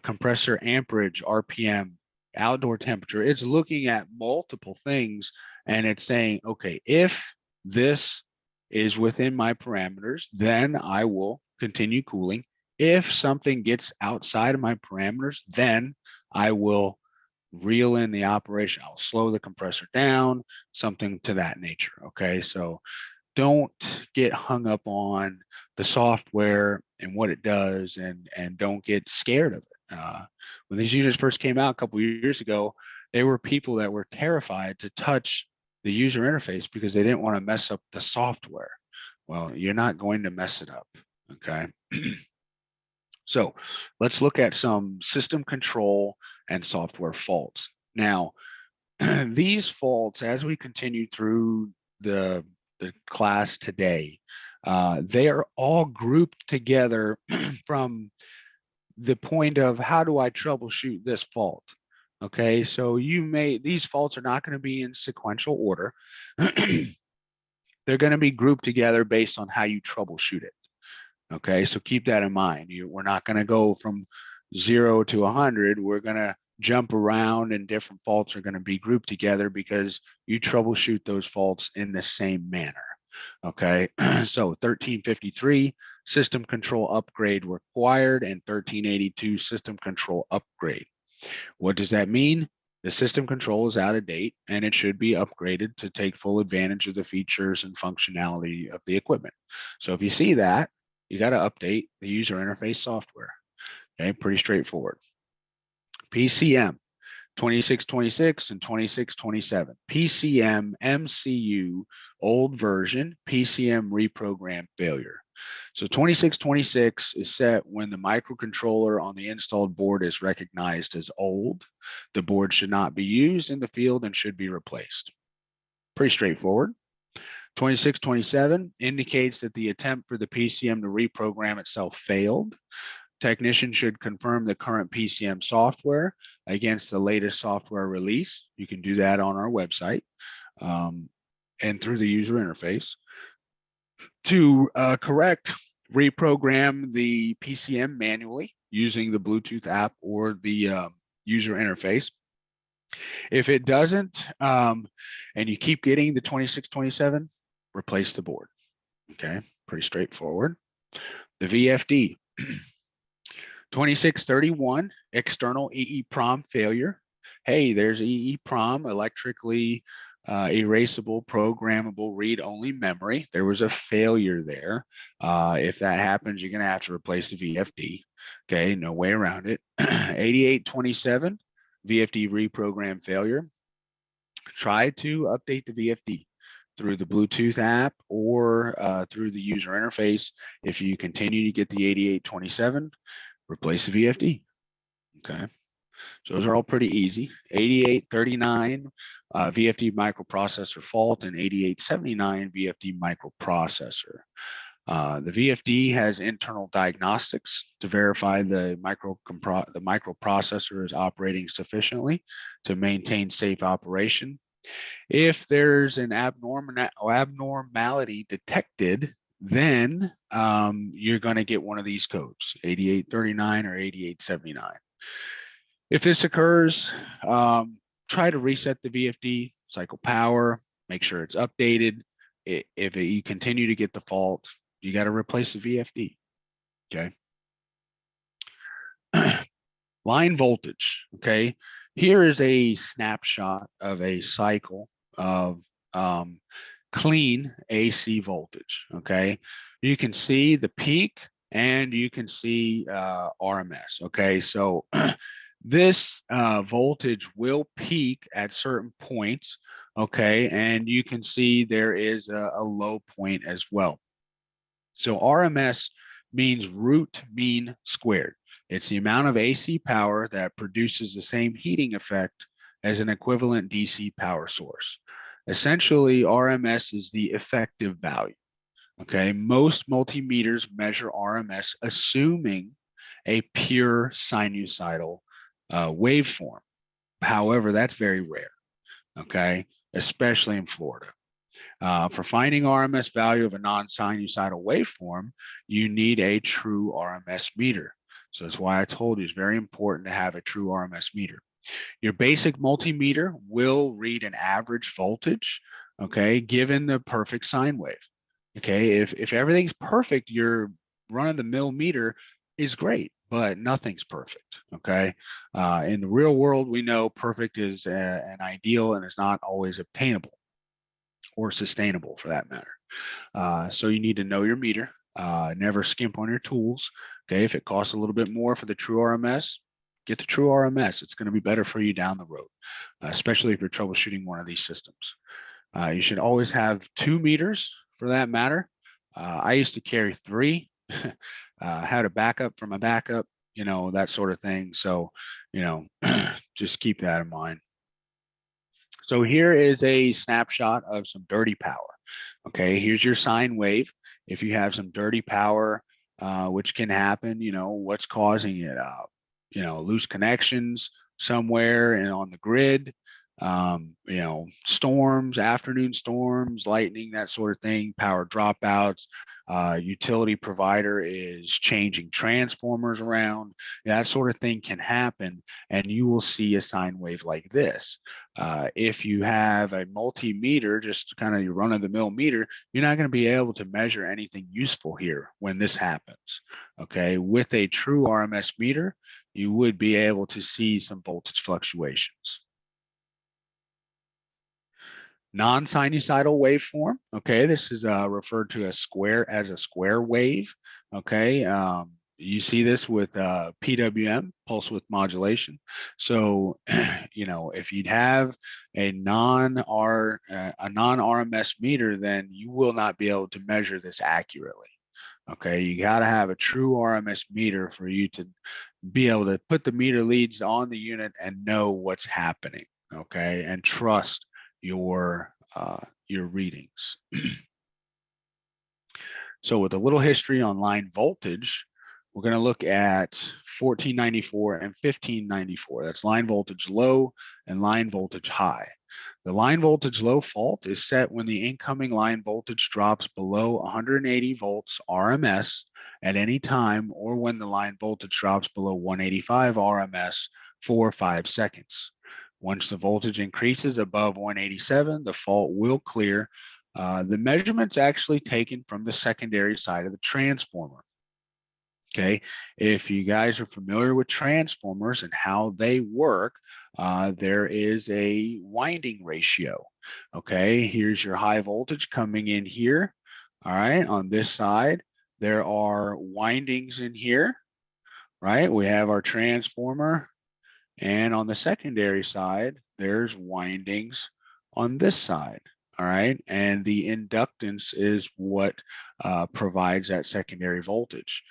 compressor amperage, RPM, outdoor temperature. It's looking at multiple things, and it's saying, okay, if this is within my parameters, then I will continue cooling. If something gets outside of my parameters, then I will reel in the operation. I'll slow the compressor down, something to that nature. Okay, so don't get hung up on the software and what it does, and don't get scared of it. When these units first came out a couple of years ago, there were people that were terrified to touch the user interface because they didn't want to mess up the software. Well, you're not going to mess it up. Okay. So let's look at some system control and software faults. Now, these faults, as we continue through the class today, they are all grouped together from the point of how do I troubleshoot this fault? Okay, so these faults are not going to be in sequential order. They're going to be grouped together based on how you troubleshoot it. Okay, so keep that in mind. We're not going to go from 0 to 100. We're going to jump around, and different faults are going to be grouped together because you troubleshoot those faults in the same manner. Okay, so 1353 system control upgrade required, and 1382 system control upgrade. What does that mean? The system control is out of date, and it should be upgraded to take full advantage of the features and functionality of the equipment. So if you see that, you got to update the user interface software. Okay, pretty straightforward. PCM 2626 and 2627. PCM MCU old version, PCM reprogram failure. So 2626 is set when the microcontroller on the installed board is recognized as old. The board should not be used in the field and should be replaced. Pretty straightforward. 2627 indicates that the attempt for the PCM to reprogram itself failed. Technician should confirm the current PCM software against the latest software release. You can do that on our website and through the user interface. To correct, reprogram the PCM manually using the Bluetooth app or the user interface. If it doesn't, and you keep getting the 2627, replace the board. Okay, pretty straightforward. The VFD. 2631, external EEPROM failure. Hey, there's EEPROM, electrically erasable, programmable, read-only memory. There was a failure there. If that happens, you're going to have to replace the VFD. Okay, no way around it. 8827, VFD reprogram failure. Try to update the VFD through the Bluetooth app or through the user interface. If you continue to get the 8827, replace the VFD. Okay, so those are all pretty easy. 8839 VFD microprocessor fault and 8879 VFD microprocessor. The VFD has internal diagnostics to verify the microprocessor is operating sufficiently to maintain safe operation. If there's an abnormality detected, then you're going to get one of these codes, 8839 or 8879. If this occurs, try to reset the VFD, cycle power, make sure it's updated. If you continue to get the fault, you got to replace the VFD. Okay. Line voltage. Okay. Here is a snapshot of a cycle of clean AC voltage. Okay. You can see the peak and you can see RMS. Okay. So this voltage will peak at certain points. Okay. And you can see there is a low point as well. So RMS means root mean squared. It's the amount of AC power that produces the same heating effect as an equivalent DC power source. Essentially, RMS is the effective value. Okay, most multimeters measure RMS assuming a pure sinusoidal waveform. However, that's very rare. Okay, especially in Florida. For finding RMS value of a non-sinusoidal waveform, you need a true RMS meter. So that's why I told you it's very important to have a true RMS meter. Your basic multimeter will read an average voltage, okay, given the perfect sine wave. Okay, if everything's perfect, your run-of-the-mill meter is great, but nothing's perfect. Okay, in the real world, we know perfect is an ideal and is not always obtainable or sustainable for that matter. So you need to know your meter. Never skimp on your tools. Okay, if it costs a little bit more for the true RMS, get the true RMS. It's going to be better for you down the road, especially if you're troubleshooting one of these systems. You should always have 2 meters for that matter. I used to carry 3, had a backup from a backup, you know, that sort of thing. So, you know, just keep that in mind. So here is a snapshot of some dirty power. Okay, here's your sine wave. If you have some dirty power, which can happen, you know, what's causing it? You know, loose connections somewhere and on the grid, you know, storms, afternoon storms, lightning, that sort of thing, power dropouts. Utility provider is changing transformers around. That sort of thing can happen, and you will see a sine wave like this. If you have a multimeter, just kind of your run-of-the-mill meter, you're not going to be able to measure anything useful here when this happens. Okay, with a true RMS meter, you would be able to see some voltage fluctuations. Non-sinusoidal waveform. Okay, this is referred to as a square wave. Okay, You see this with PWM, pulse width modulation. So, if you'd have a non-RMS meter, then you will not be able to measure this accurately. Okay, you got to have a true RMS meter for you to be able to put the meter leads on the unit and know what's happening. Okay, and trust your readings. So with a little history on line voltage, we're going to look at 1494 and 1594. That's line voltage low and line voltage high. The line voltage low fault is set when the incoming line voltage drops below 180 volts RMS at any time, or when the line voltage drops below 185 RMS for 5 seconds. Once the voltage increases above 187, the fault will clear. The measurement's actually taken from the secondary side of the transformer. Okay, if you guys are familiar with transformers and how they work, there is a winding ratio. Okay, here's your high voltage coming in here. All right, on this side, there are windings in here, right? We have our transformer, and on the secondary side, there's windings on this side. All right, and the inductance is what provides that secondary voltage.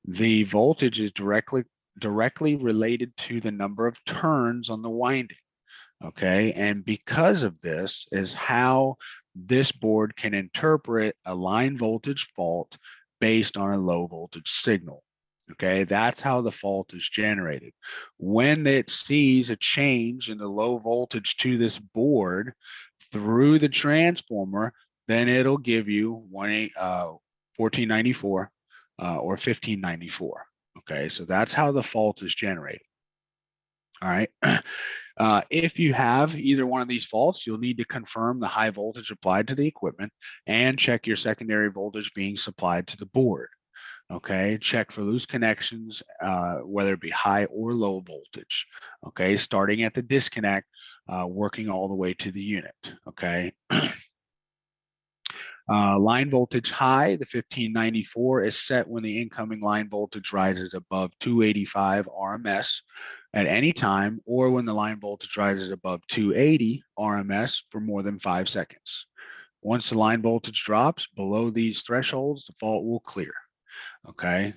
The voltage is directly related to the number of turns on the winding. Okay, and because of this is how this board can interpret a line voltage fault based on a low voltage signal. Okay, that's how the fault is generated. When it sees a change in the low voltage to this board through the transformer, then it'll give you 1494 or 1594. Okay, so that's how the fault is generated. All right. If you have either one of these faults, you'll need to confirm the high voltage applied to the equipment and check your secondary voltage being supplied to the board. Okay, check for loose connections, whether it be high or low voltage. Okay, starting at the disconnect, working all the way to the unit. Okay. Line voltage high, the 1594 is set when the incoming line voltage rises above 285 RMS at any time, or when the line voltage rises above 280 RMS for more than 5 seconds. Once the line voltage drops below these thresholds, the fault will clear. Okay.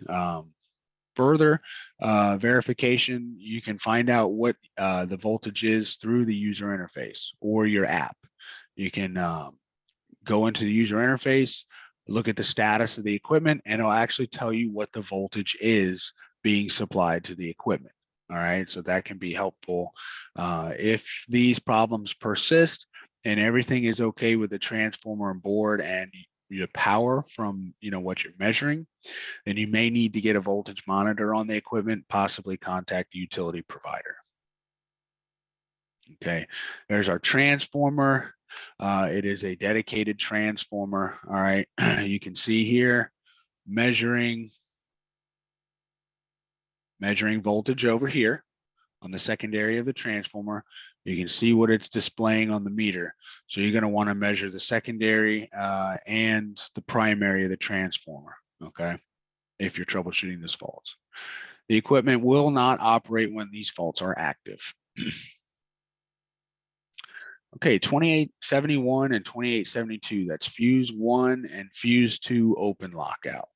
Further verification, you can find out what the voltage is through the user interface or your app. You can go into the user interface, look at the status of the equipment, and it'll actually tell you what the voltage is being supplied to the equipment. All right, so that can be helpful. If these problems persist and everything is okay with the transformer and board and your power from what you're measuring, then you may need to get a voltage monitor on the equipment, possibly contact the utility provider. Okay, there's our transformer. It is a dedicated transformer. All right, you can see here measuring voltage over here on the secondary of the transformer. You can see what it's displaying on the meter. So you're going to want to measure the secondary and the primary of the transformer. Okay, if you're troubleshooting this faults. The equipment will not operate when these faults are active. Okay, 2871 and 2872, that's fuse 1 and fuse 2 open lockout.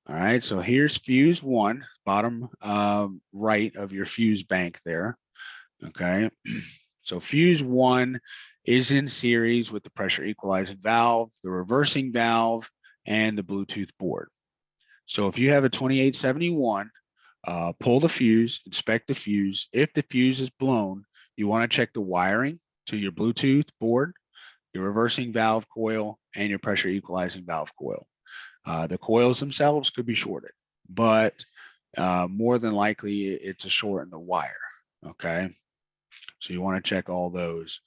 All right, so here's fuse 1, bottom right of your fuse bank there. Okay, so fuse 1 is in series with the pressure equalizing valve, the reversing valve, and the Bluetooth board. So if you have a 2871, pull the fuse, inspect the fuse. If the fuse is blown, you want to check the wiring to your Bluetooth board, your reversing valve coil, and your pressure equalizing valve coil. The coils themselves could be shorted, but more than likely it's a short in the wire. Okay, so you want to check all those.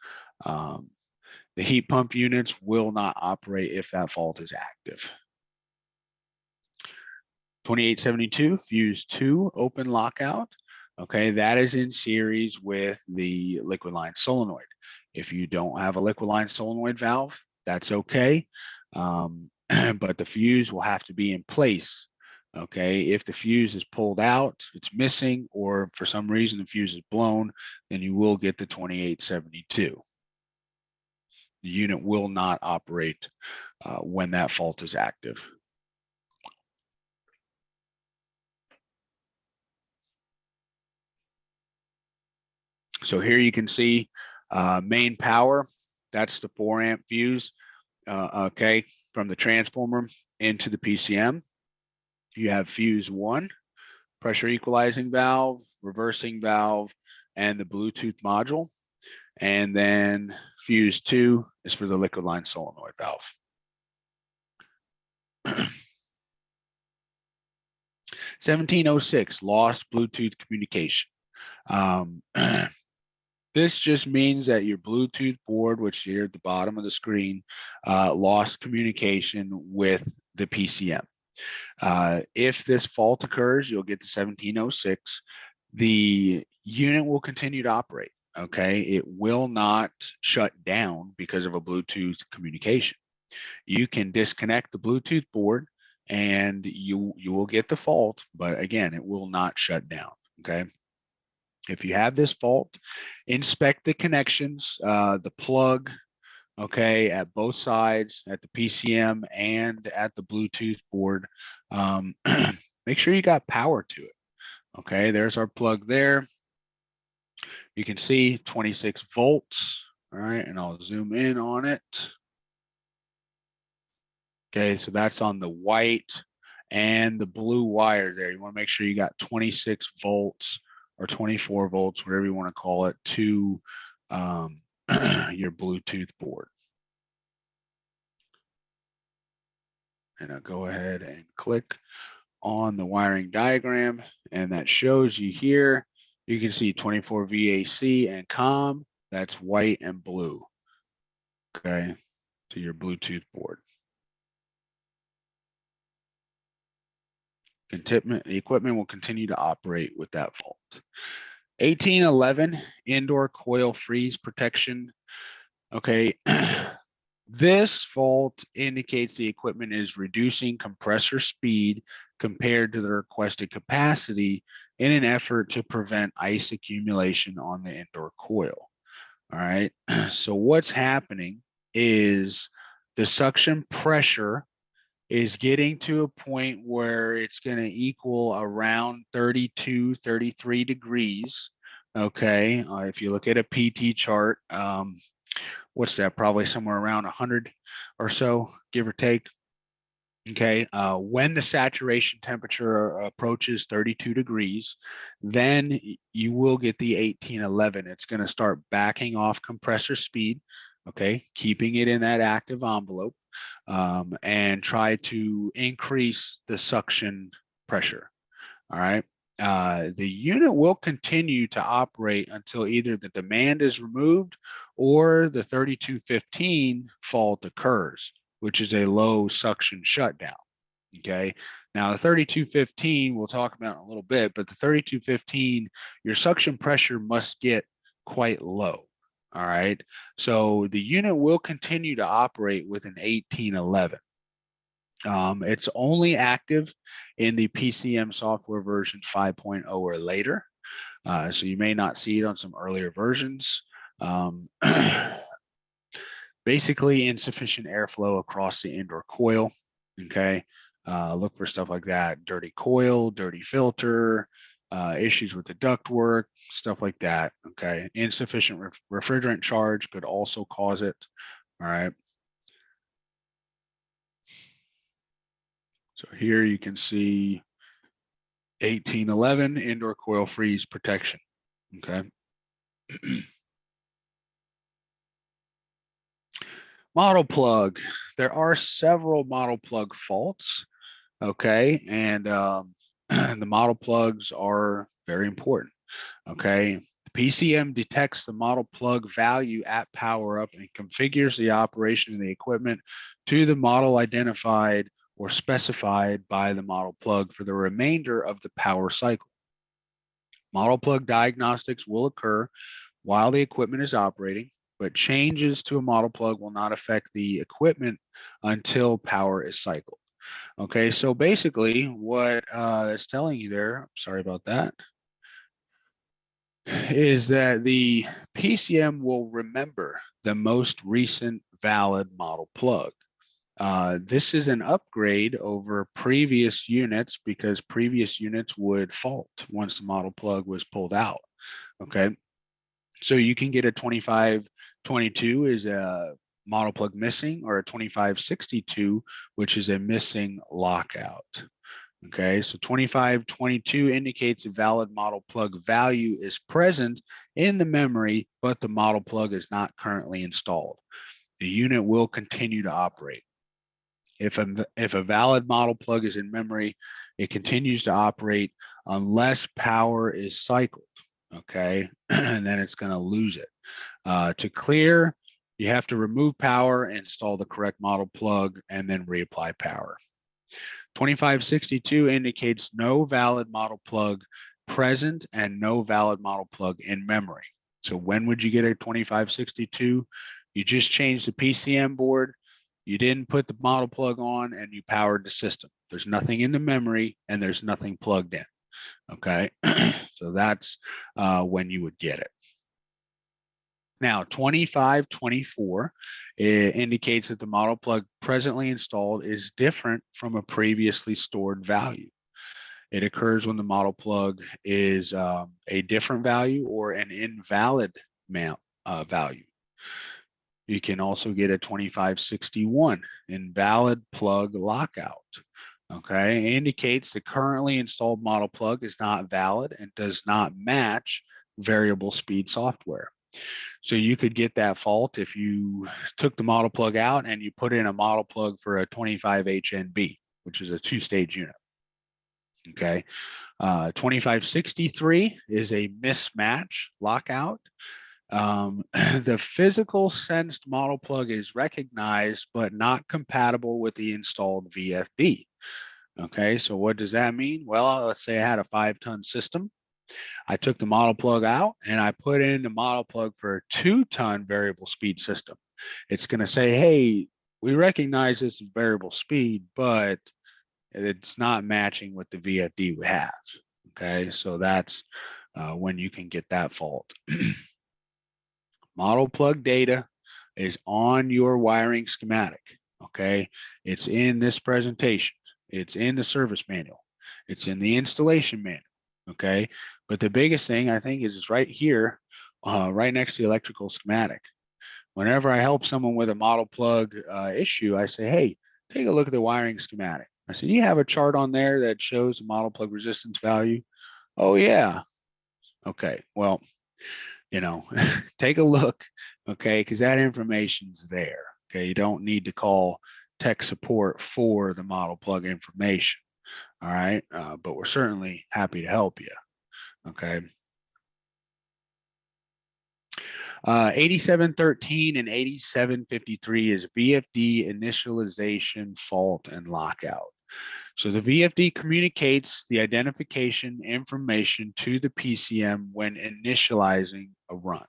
The heat pump units will not operate if that fault is active. 2872, fuse 2 open lockout. Okay, that is in series with the liquid line solenoid. If you don't have a liquid line solenoid valve, that's okay. But the fuse will have to be in place Okay, if the fuse is pulled out, it's missing, or for some reason the fuse is blown, then you will get the 2872. The unit will not operate when that fault is active. So here you can see main power, that's the 4 amp fuse, okay, from the transformer into the PCM. You have fuse 1, pressure equalizing valve, reversing valve, and the Bluetooth module. And then fuse 2 is for the liquid line solenoid valve. 1706, lost Bluetooth communication. This just means that your Bluetooth board, which here at the bottom of the screen, lost communication with the PCM. If this fault occurs, you'll get the 1706. The unit will continue to operate. Okay, it will not shut down because of a Bluetooth communication. You can disconnect the Bluetooth board and you will get the fault, but again, it will not shut down. Okay. If you have this fault, inspect the connections, the plug, okay, at both sides, at the PCM and at the Bluetooth board. Make sure you got power to it. Okay, there's our plug there. You can see 26 volts. All right, and I'll zoom in on it. Okay, so that's on the white and the blue wire there. You want to make sure you got 26 volts or 24 volts, whatever you want to call it, to your Bluetooth board. And I'll go ahead and click on the wiring diagram, and that shows you here. You can see 24 VAC and COM. That's white and blue. Okay, to your Bluetooth board. The equipment will continue to operate with that fault. 1811, indoor coil freeze protection. Okay, this fault indicates the equipment is reducing compressor speed compared to the requested capacity in an effort to prevent ice accumulation on the indoor coil. All right, so what's happening is the suction pressure is getting to a point where it's going to equal around 32, 33 degrees. Okay, if you look at a PT chart, what's that? Probably somewhere around 100 or so, give or take. Okay, when the saturation temperature approaches 32 degrees, then you will get the 1811. It's going to start backing off compressor speed, okay, keeping it in that active envelope, and try to increase the suction pressure. All right. The unit will continue to operate until either the demand is removed or the 3215 fault occurs, which is a low suction shutdown. Okay. Now the 3215 we'll talk about in a little bit, but the 3215, your suction pressure must get quite low. All right. So the unit will continue to operate with an 1811. It's only active in the PCM software version 5.0 or later. So you may not see it on some earlier versions. Basically insufficient airflow across the indoor coil. Okay. Look for stuff like that. Dirty coil, dirty filter, issues with the ductwork, stuff like that. Okay. Insufficient refrigerant charge could also cause it. All right. So here you can see 1811 indoor coil freeze protection. Okay. Model plug. There are several model plug faults. Okay. And the model plugs are very important. Okay. The PCM detects the model plug value at power up and configures the operation of the equipment to the model identified or specified by the model plug for the remainder of the power cycle. Model plug diagnostics will occur while the equipment is operating, but changes to a model plug will not affect the equipment until power is cycled. Okay, so basically what it's telling you there, sorry about that, is that the PCM will remember the most recent valid model plug. This is an upgrade over previous units because previous units would fault once the model plug was pulled out. Okay, so you can get a 2522 is a model plug missing, or a 2562, which is a missing lockout. Okay, so 2522 indicates a valid model plug value is present in the memory, but the model plug is not currently installed. The unit will continue to operate. If a valid model plug is in memory, it continues to operate unless power is cycled. Okay, and then it's going to lose it. To clear, you have to remove power, install the correct model plug, and then reapply power. 2562 indicates no valid model plug present and no valid model plug in memory. So when would you get a 2562? You just changed the PCM board, you didn't put the model plug on, and you powered the system. There's nothing in the memory and there's nothing plugged in. Okay, so that's when you would get it. Now, 2524 indicates that the model plug presently installed is different from a previously stored value. It occurs when the model plug is a different value or an invalid value. You can also get a 2561, invalid plug lockout. Okay, it indicates the currently installed model plug is not valid and does not match variable speed software. So you could get that fault if you took the model plug out and you put in a model plug for a 25HNB, which is a two-stage unit. Okay, 2563 is a mismatch lockout. The physical sensed model plug is recognized but not compatible with the installed VFD. Okay, so what does that mean? Well, let's say I had a 5-ton system. I took the model plug out and I put in the model plug for a 2-ton variable speed system. It's going to say, hey, we recognize this is variable speed, but it's not matching with the VFD we have. Okay, so that's when you can get that fault. Model plug data is on your wiring schematic. Okay, it's in this presentation. It's in the service manual. It's in the installation manual. Okay, but the biggest thing I think is right here, right next to the electrical schematic. Whenever I help someone with a model plug issue, I say, hey, take a look at the wiring schematic. I said, you have a chart on there that shows the model plug resistance value? Oh yeah. Okay, well, you know, take a look, okay, because that information's there. Okay, you don't need to call tech support for the model plug information. All right, but we're certainly happy to help you. Okay. 8713 and 8753 is VFD initialization, fault, and lockout. So the VFD communicates the identification information to the PCM when initializing a run.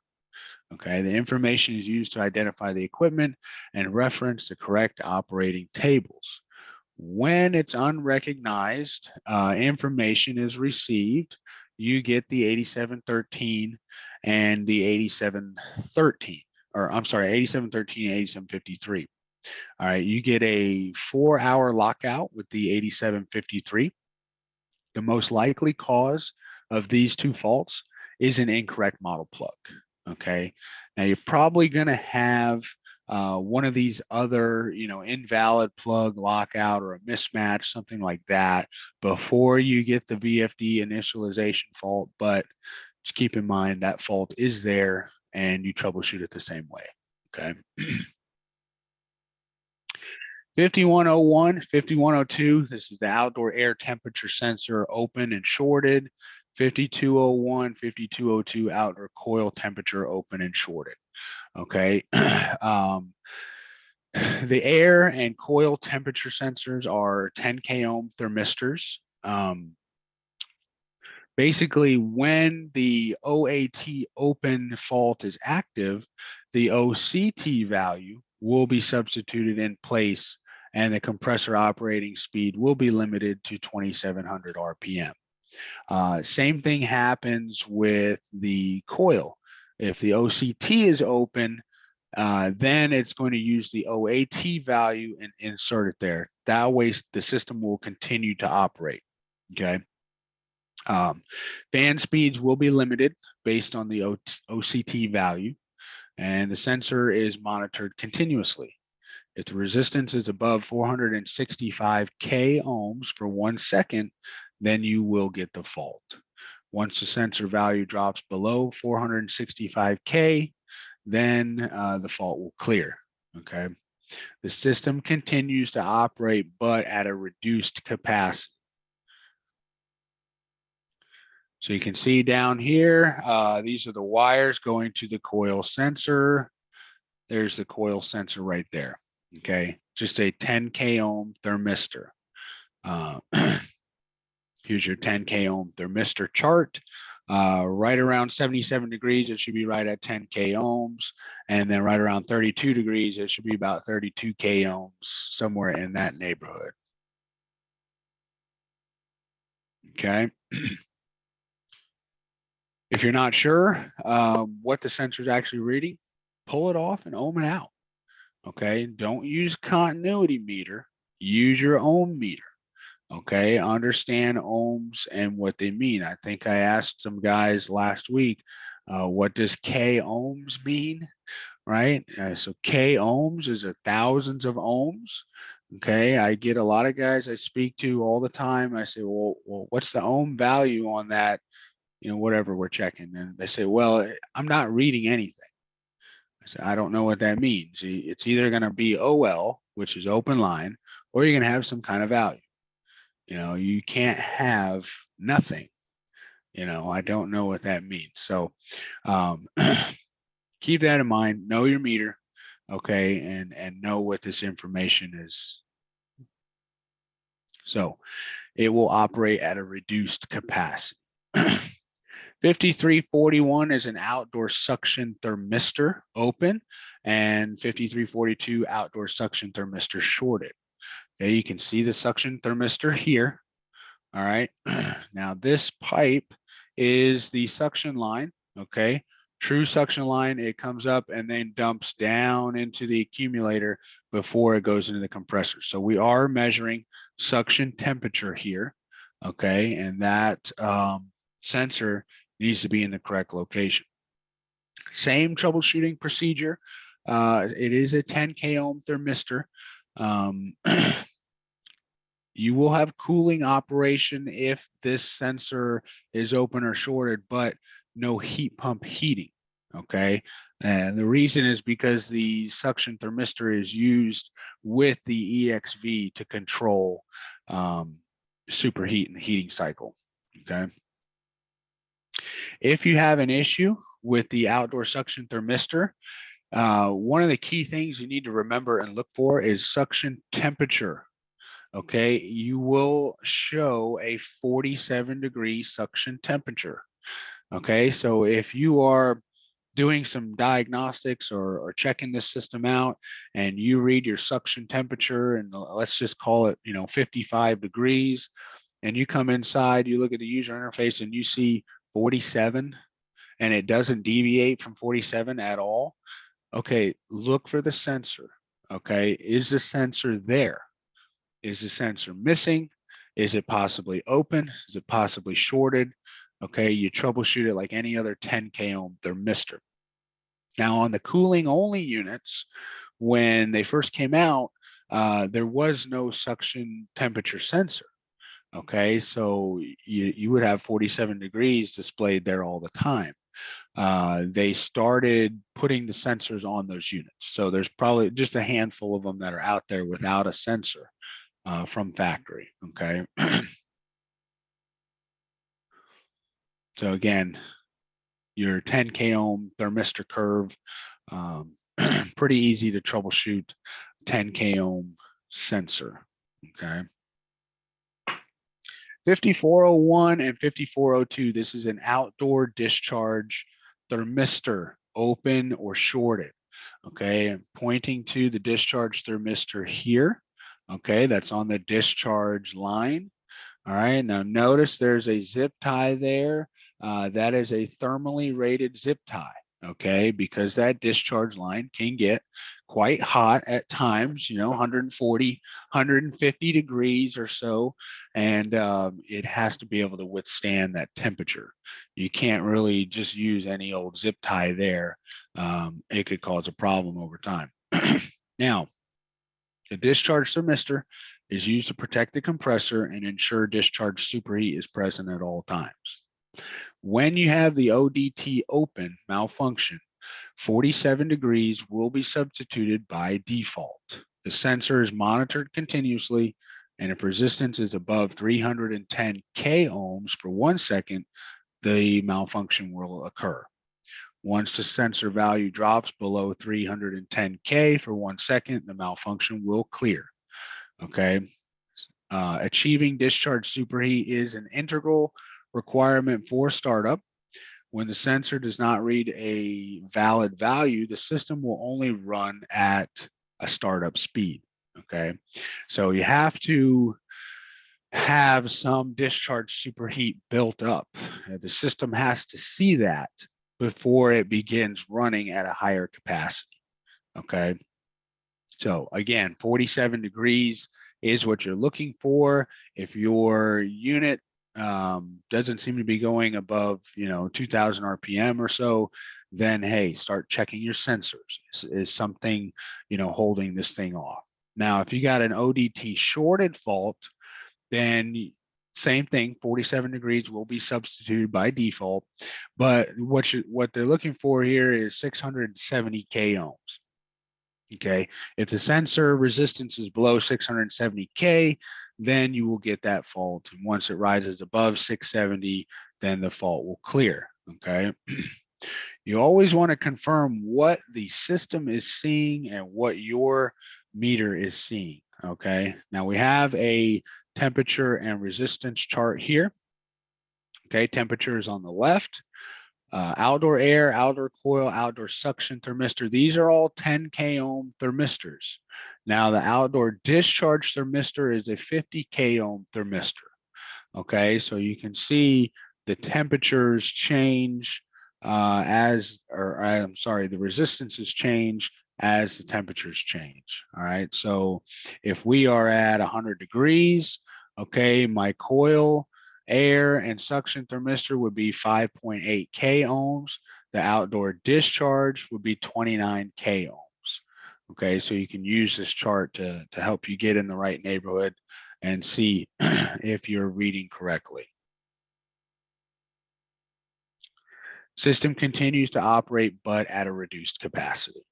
Okay, the information is used to identify the equipment and reference the correct operating tables. When it's unrecognized, information is received. You get the 8713 and the 8713, or I'm sorry, 8713 and 8753. All right, you get a 4-hour lockout with the 8753. The most likely cause of these two faults is an incorrect model plug. Okay, now you're probably going to have one of these other, invalid plug lockout or a mismatch, something like that, before you get the VFD initialization fault. But just keep in mind that fault is there and you troubleshoot it the same way. Okay. 5101, 5102, this is the outdoor air temperature sensor, open and shorted. 5201, 5202, outdoor coil temperature, open and shorted. Okay. The air and coil temperature sensors are 10K ohm thermistors. Basically, when the OAT open fault is active, the OCT value will be substituted in place and the compressor operating speed will be limited to 2,700 RPM. Same thing happens with the coil. If the OCT is open, then it's going to use the OAT value and insert it there. That way the system will continue to operate, okay? Fan speeds will be limited based on the OCT value, and the sensor is monitored continuously. If the resistance is above 465K ohms for 1 second, then you will get the fault. Once the sensor value drops below 465K, then the fault will clear, okay? The system continues to operate, but at a reduced capacity. So you can see down here, these are the wires going to the coil sensor. There's the coil sensor right there, okay? Just a 10K ohm thermistor. Here's your 10K ohm thermistor chart. Right around 77 degrees, it should be right at 10K ohms. And then right around 32 degrees, it should be about 32K ohms, somewhere in that neighborhood. Okay. If you're not sure what the sensor is actually reading, pull it off and ohm it out. Okay. Don't use continuity meter, use your ohm meter. Okay, understand ohms and what they mean. I think I asked some guys last week, what does K ohms mean, right? So K ohms is thousands of ohms. Okay, I get a lot of guys I speak to all the time. I say, well, what's the ohm value on that? You know, whatever we're checking. And they say, well, I'm not reading anything. I said, I don't know what that means. It's either going to be OL, which is open line, or you're going to have some kind of value. You know, you can't have nothing. You know, I don't know what that means. So keep that in mind. Know your meter, okay, and know what this information is. So it will operate at a reduced capacity. 5341 is an outdoor suction thermistor open, and 5342 outdoor suction thermistor shorted. Okay, you can see the suction thermistor here. All right. Now this pipe is the suction line. Okay. True suction line, it comes up and then dumps down into the accumulator before it goes into the compressor. So we are measuring suction temperature here. Okay. And that sensor needs to be in the correct location. Same troubleshooting procedure. It is a 10K ohm thermistor. You will have cooling operation if this sensor is open or shorted, but no heat pump heating, okay? And the reason is because the suction thermistor is used with the EXV to control superheat in the heating cycle, okay? If you have an issue with the outdoor suction thermistor, one of the key things you need to remember and look for is suction temperature. Okay, you will show a 47-degree suction temperature. Okay, so if you are doing some diagnostics or checking this system out and you read your suction temperature and let's just call it, 55 degrees, and you come inside, you look at the user interface and you see 47 and it doesn't deviate from 47 at all, okay, look for the sensor. Okay, is the sensor there? Is the sensor missing? Is it possibly open? Is it possibly shorted? Okay, you troubleshoot it like any other 10K ohm thermistor. Now on the cooling only units, when they first came out, there was no suction temperature sensor. Okay, so you would have 47 degrees displayed there all the time. They started putting the sensors on those units. So there's probably just a handful of them that are out there without a sensor. From factory, okay? So again, your 10K ohm thermistor curve, pretty easy to troubleshoot 10K ohm sensor, okay? 5401 and 5402, this is an outdoor discharge thermistor, open or shorted, okay? I'm pointing to the discharge thermistor here. Okay, that's on the discharge line. All right, now notice there's a zip tie there. That is a thermally rated zip tie, okay, because that discharge line can get quite hot at times, 140, 150 degrees or so, and it has to be able to withstand that temperature. You can't really just use any old zip tie there. It could cause a problem over time. Now, the discharge thermistor is used to protect the compressor and ensure discharge superheat is present at all times. When you have the ODT open malfunction, 47 degrees will be substituted by default. The sensor is monitored continuously, and if resistance is above 310 K ohms for 1 second, the malfunction will occur. Once the sensor value drops below 310 K for 1 second, the malfunction will clear. Okay. Achieving discharge superheat is an integral requirement for startup. When the sensor does not read a valid value, the system will only run at a startup speed. Okay. So you have to have some discharge superheat built up. The system has to see that before it begins running at a higher capacity. Okay. So again, 47 degrees is what you're looking for. If your unit doesn't seem to be going above, 2000 RPM or so, then hey, start checking your sensors. Is something, holding this thing off? Now, if you got an ODT shorted fault, then same thing, 47 degrees will be substituted by default. But what they're looking for here is 670 K ohms. Okay, if the sensor resistance is below 670 K, then you will get that fault. And once it rises above 670, then the fault will clear. Okay. You always want to confirm what the system is seeing and what your meter is seeing. Okay. Now we have a temperature and resistance chart here. Okay. Temperature is on the left. Outdoor air, outdoor coil, outdoor suction thermistor. These are all 10 K ohm thermistors. Now the outdoor discharge thermistor is a 50 K ohm thermistor. Okay, so you can see the temperatures change the resistances change as the temperatures change. All right, so if we are at 100 degrees, okay, my coil, air, and suction thermistor would be 5.8 K ohms. The outdoor discharge would be 29 K ohms. Okay, so you can use this chart to help you get in the right neighborhood and see if you're reading correctly. System continues to operate, but at a reduced capacity.